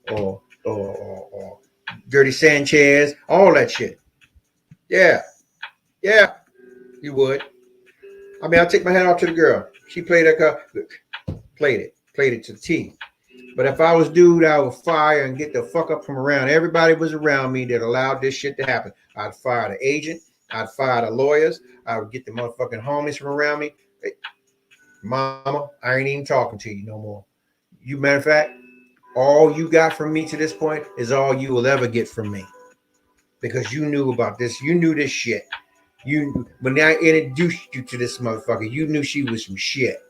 Speaker 3: Dirty Sanchez, all that shit. Yeah, you would. I mean, I'll take my hat off to the girl. She played that car, played it to the T. But if I was dude, I would fire and get the fuck up from around. Everybody was around me that allowed this shit to happen. I'd fire the agent. I'd fire the lawyers. I would get the motherfucking homies from around me. Hey, mama, I ain't even talking to you no more. You, matter of fact, all you got from me to this point is all you will ever get from me. Because you knew about this. You knew this shit. When I introduced you to this motherfucker, you knew she was some shit.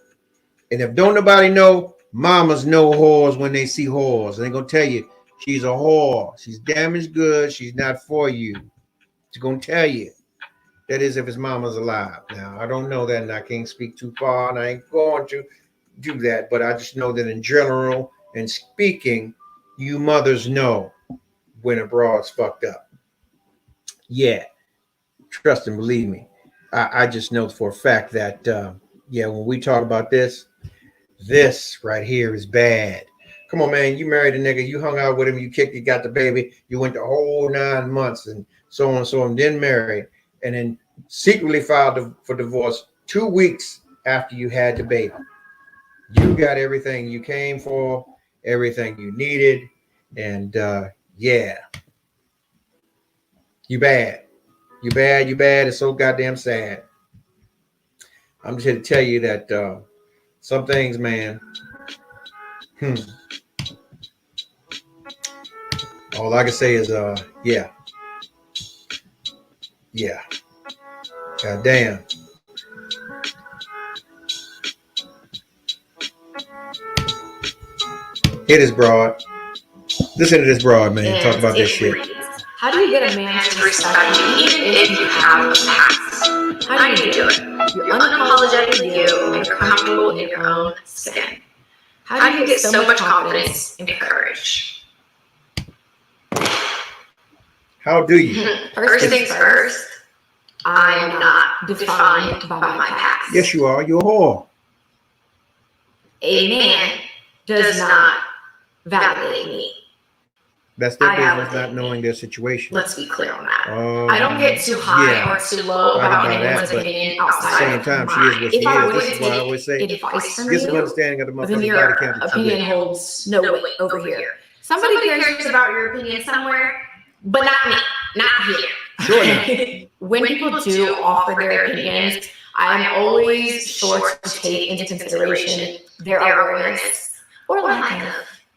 Speaker 3: And if don't nobody know, mamas know whores when they see whores. And they're going to tell you, she's a whore. She's damaged goods. She's not for you. She's going to tell you. That is if his mama's alive. Now, I don't know that, and I can't speak too far, and I ain't going to do that. But I just know that in general and speaking, you mothers know when a broad's fucked up. Yeah. Trust and believe me. I just know for a fact that, when we talk about this right here is bad. Come on, man. You married a nigga. You hung out with him. You kicked. You got the baby. You went the whole 9 months and so on and so on. Then married. And then secretly filed for divorce 2 weeks after you had the baby. You got everything you came for, everything you needed. And, you bad. You bad. It's so goddamn sad. I'm just here to tell you that some things, man. All I can say is, yeah. God damn. Hit this broad. Listen to this broad, man. Talk about this shit.
Speaker 6: How do you get a man to respect you even if you have a past? How do you do it? You're unapologetically you and you're comfortable in your own skin. How do you get so much confidence and courage?
Speaker 3: How do you?
Speaker 6: First things first, I am not defined by my past.
Speaker 3: Yes, you are. You're a whore.
Speaker 6: A man does not validate me.
Speaker 3: That's their business, not knowing their situation.
Speaker 6: Let's be clear on that. I don't get too high or too low about anyone's opinion outside
Speaker 3: at the same time, she is what she is. This is why I always say,
Speaker 6: advice from
Speaker 3: get some
Speaker 6: you,
Speaker 3: understanding of the
Speaker 6: then
Speaker 3: motherfucker's
Speaker 6: your
Speaker 3: body count.
Speaker 6: opinion holds no weight over here. Somebody cares about your opinion somewhere, but not me, not here.
Speaker 3: Sure enough.
Speaker 6: When people do offer their opinions, I'm always sure to take into consideration their awareness or lack of.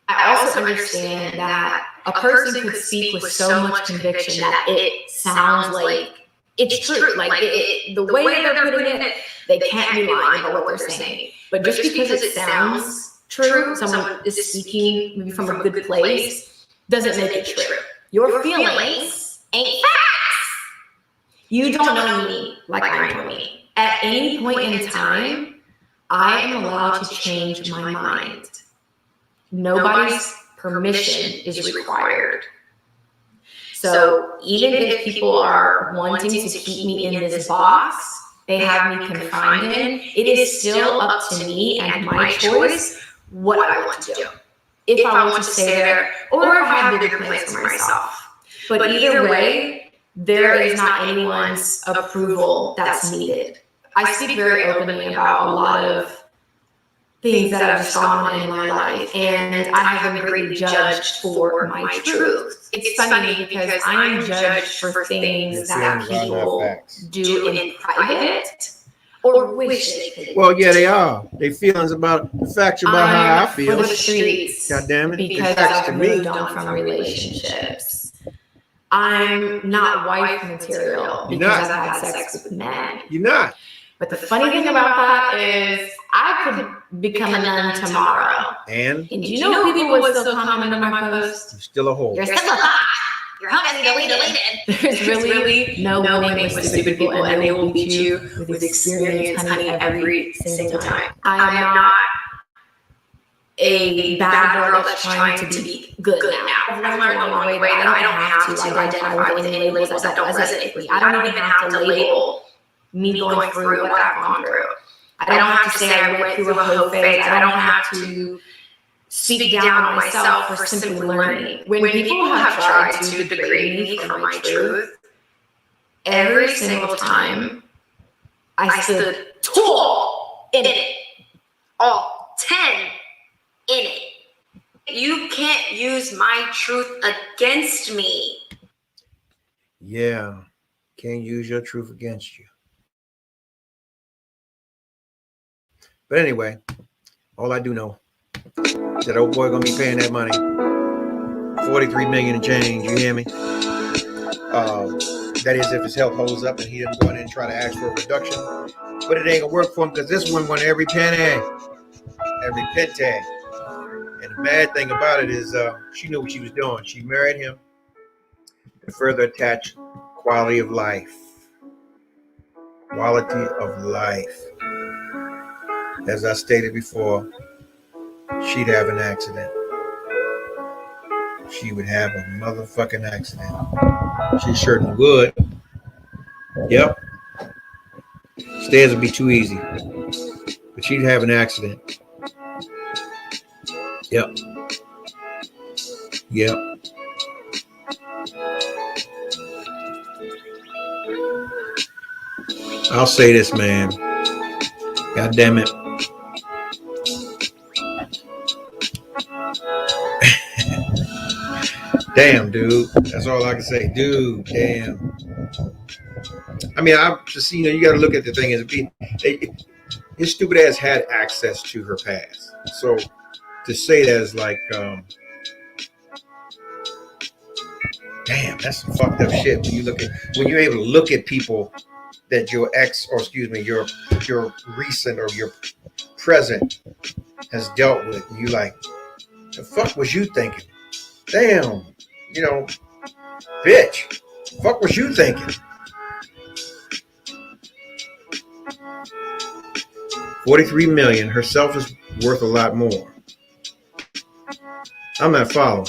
Speaker 6: I also understand that a person could speak with so much conviction that it sounds like it's true. Like the way they're putting it, they can't be lying about what they're saying. But just because it sounds true, someone is speaking maybe from a good place, doesn't make it true. Your feelings ain't facts. You don't know me like I know me. At any point in time, I am allowed to change my mind. Nobody's permission is required. So even if people are wanting to keep me in this box they have me confined in, it is still up to me and my choice what I want to do. If I want to stay there or if I have bigger plans for myself. But either way, there is not anyone's approval that's needed. I speak very openly about a lot of things that have just gone on in my life, and I have been greatly judged for my truth. It's funny because I'm judged for things that people do in private or wish they could.
Speaker 3: Well, yeah, they are. They feelings about the facts about how I feel.
Speaker 6: For the streets,
Speaker 3: God damn it.
Speaker 6: because I've moved on from relationships. I'm not wife material because I've had sex with men.
Speaker 3: You're not.
Speaker 6: But the funny thing about that is I could become a nun tomorrow.
Speaker 3: And
Speaker 6: you know people would still comment on my post?
Speaker 3: you're still a whore.
Speaker 6: You're still a hot. Your home is deleted. There's really no winning with stupid people, and they will beat you with experience, honey, every single time. I am not a bad girl that's trying to be good now. I've learned along the way that I don't have to identify with any labels that don't resonate with me. I don't even have to label me going through what I've gone through. I don't have to say I went through a hoe phase. I don't have to speak down on myself for simply learning. When people have tried to degrade me for my truth, every single time I stood tall in it, all 10 in it. You can't use my truth against me.
Speaker 3: Yeah, can't use your truth against you. But anyway, all I do know is that old boy gonna be paying that money. 43 million and change, you hear me? That is if his health holds up and he doesn't go in and try to ask for a reduction. But it ain't gonna work for him because this one won every penny. Every penny. And the bad thing about it is she knew what she was doing. She married him to further attach quality of life. Quality of life. As I stated before, she'd have an accident. She would have a motherfucking accident. She certainly would. Yep. Stairs would be too easy. But she'd have an accident. Yep. Yep. I'll say this, man. God damn it. Damn, dude. That's all I can say. Dude, damn. I mean, I just, you got to look at the thing as his stupid ass had access to her past. So to say that is like, damn, that's some fucked up shit. When you're able to look at people that your ex, or excuse me, your recent or your present has dealt with, and you like, the fuck was you thinking? Damn, Bitch, fuck was you thinking? 43 million. Herself is worth a lot more. I'm not following.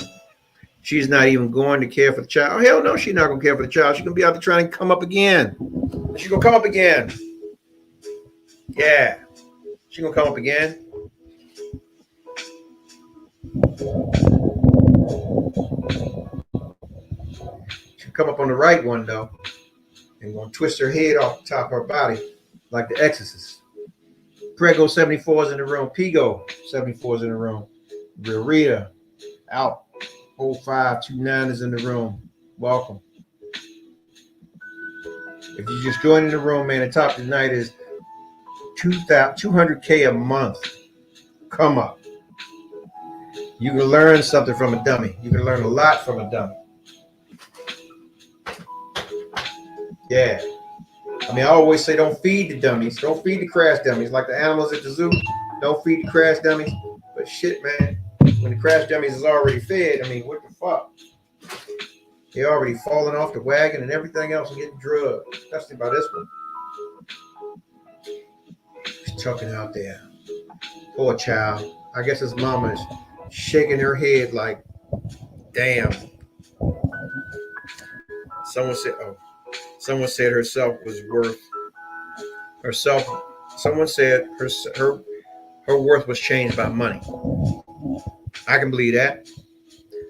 Speaker 3: She's not even going to care for the child. Oh, hell no, she's not going to care for the child. She's going to be out there trying to come up again. She's going to come up again. Yeah. She's going to come up again. She'll come up on the right one, though. And going to twist her head off the top of her body like the Exorcist. Prego 74 is in the room. Pigo 74 is in the room. Real Rita out. 0529 is in the room. Welcome. If you just joined in the room, man, the top tonight is 200K a month. Come up. You can learn something from a dummy. You can learn a lot from a dummy. Yeah. I mean, I always say don't feed the dummies. Don't feed the crash dummies. Like the animals at the zoo. Don't feed the crash dummies. But shit, man, when the crash dummies is already fed, I mean, what the fuck? They're already falling off the wagon and everything else and getting drugged. Especially by this one. He's chucking out there. Poor child. I guess his mama is shaking her head like, damn. Someone said herself was worth herself. Someone said her worth was changed by money. I can believe that.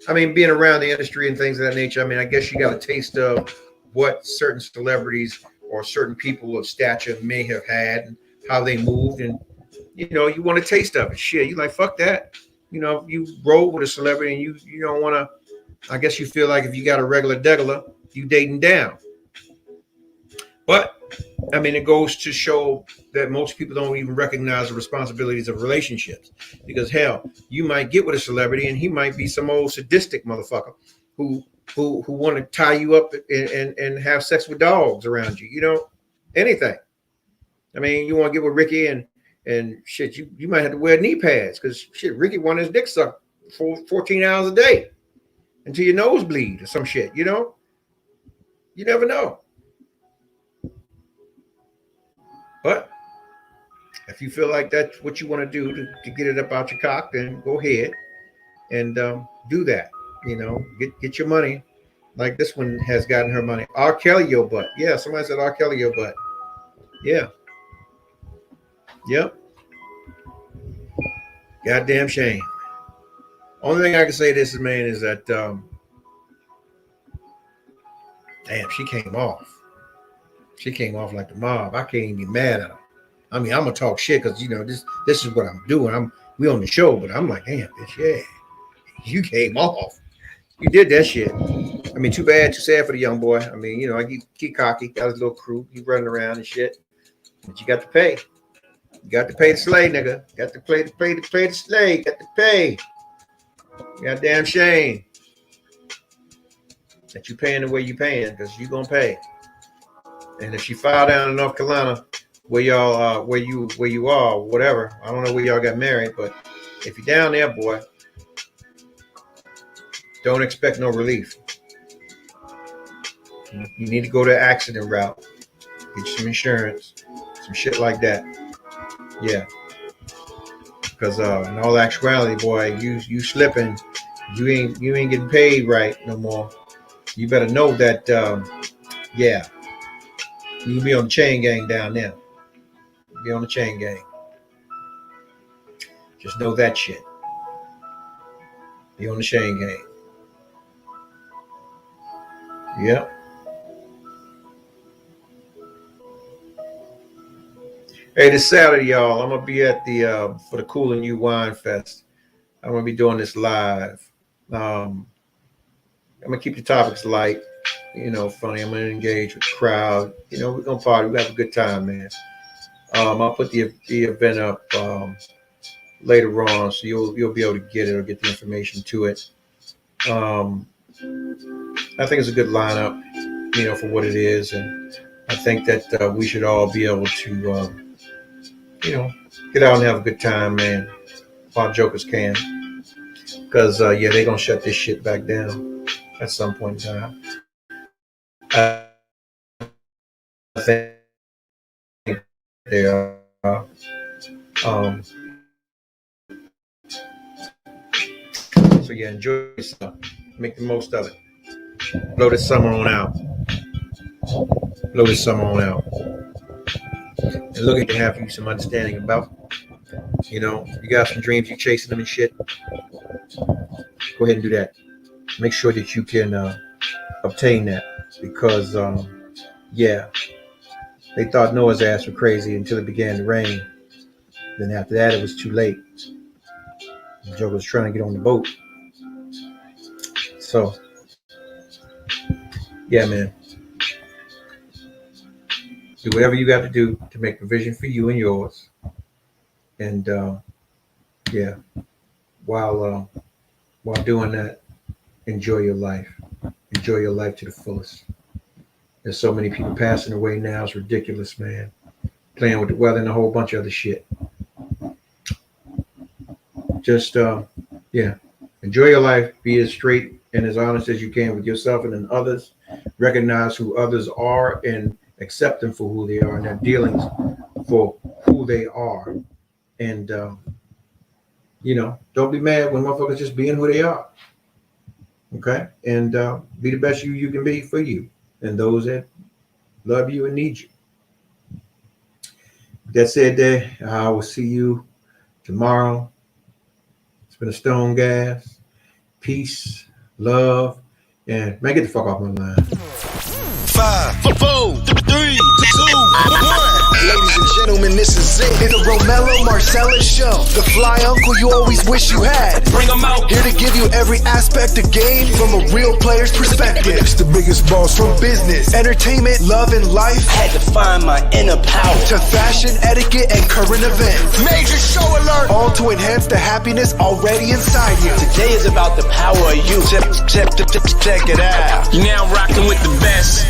Speaker 3: I mean, being around the industry and things of that nature, I mean, I guess you got a taste of what certain celebrities or certain people of stature may have had and how they moved. And, you know, you want a taste of it. Shit, you like, fuck that. You know, if you roll with a celebrity and you don't want to, I guess you feel like if you got a regular degular, you dating down. But, I mean, it goes to show that most people don't even recognize the responsibilities of relationships. Because, hell, you might get with a celebrity and he might be some old sadistic motherfucker who want to tie you up and have sex with dogs around you. You know, anything. I mean, you want to get with Ricky and shit, you might have to wear knee pads because, shit, Ricky wanted his dick sucked for 14 hours a day until your nose bleed or some shit, you know? You never know. But if you feel like that's what you want to do to get it up out your cock, then go ahead and do that. You know, get your money. Like this one has gotten her money. R. Kelly your butt. Yeah, somebody said R. Kelly your butt. Yeah. Yep. Goddamn shame. Only thing I can say this, man, is that damn, she came off. She came off like the mob. I can't even be mad at her. I mean, I'm gonna talk shit because you know this is what I'm doing. We on the show, but I'm like, damn, bitch, yeah, you came off. You did that shit. I mean, too bad, too sad for the young boy. I mean, you know, he cocky, got his little crew, he running around and shit. But you got to pay. You got to pay the slave, nigga. Got to pay the slave. Got to pay. Goddamn shame that you paying the way you paying because you gonna pay. And if she filed down in North Carolina, where y'all where you are, whatever, I don't know where y'all got married, but if you're down there, boy, don't expect no relief. You need to go the accident route, get you some insurance, some shit like that. Yeah, because in all actuality, boy, you slipping, you ain't getting paid right no more. You better know that. Yeah. You be on the chain gang down there. Be on the chain gang. Just know that shit. Be on the chain gang. Yep. Hey, this Saturday, y'all, I'm gonna be at the for the Cool and You Wine Fest. I'm gonna be doing this live. I'm gonna keep the topics light. You know, funny. I'm gonna engage with the crowd. You know, we're gonna party. We have a good time, man. I'll put the event up later on, so you'll be able to get it or get the information to it. I think it's a good lineup, you know, for what it is, and I think that we should all be able to, you know, get out and have a good time, man. While jokers can, because yeah, they're gonna shut this shit back down. at some point in time. I think they are. So yeah, enjoy yourself. Make the most of it. Blow this summer on out. Blow this summer on out. And look at you have you some understanding about. You know, you got some dreams, you're chasing them and shit. Go ahead and do that. Make sure that you can obtain that, because yeah, they thought Noah's ass was crazy until it began to rain. Then after that, it was too late. The Joker was trying to get on the boat. So yeah, man, do whatever you got to do to make provision for you and yours. And yeah, while doing that, enjoy your life. Enjoy your life to the fullest. There's so many people passing away now. It's ridiculous, man. Playing with the weather and a whole bunch of other shit. Just yeah, enjoy your life. Be as straight and as honest as you can with yourself and then others. Recognize who others are and accept them for who they are and their dealings for who they are. And you know, don't be mad when motherfuckers just being who they are. Okay? And be the best you can be for you and those that love you and need you. With that said, there, I will see you tomorrow. It's been a Stone Gas. Peace, love, and man, get the fuck off my line.
Speaker 2: 5, 4, 3, 2, 1. Ladies and gentlemen, this is it. It's the Romello Marcellus Show. The fly uncle you always wish you had.
Speaker 1: Bring 'em out.
Speaker 2: Here to give you every aspect of game from a real player's perspective. It's the biggest boss from business, entertainment, love, and life.
Speaker 1: Had to find my inner power.
Speaker 2: To fashion, etiquette, and current events.
Speaker 1: Major show alert.
Speaker 2: All to enhance the happiness already inside you.
Speaker 1: Today is about the power of you. Check it out. You're now rocking with the best.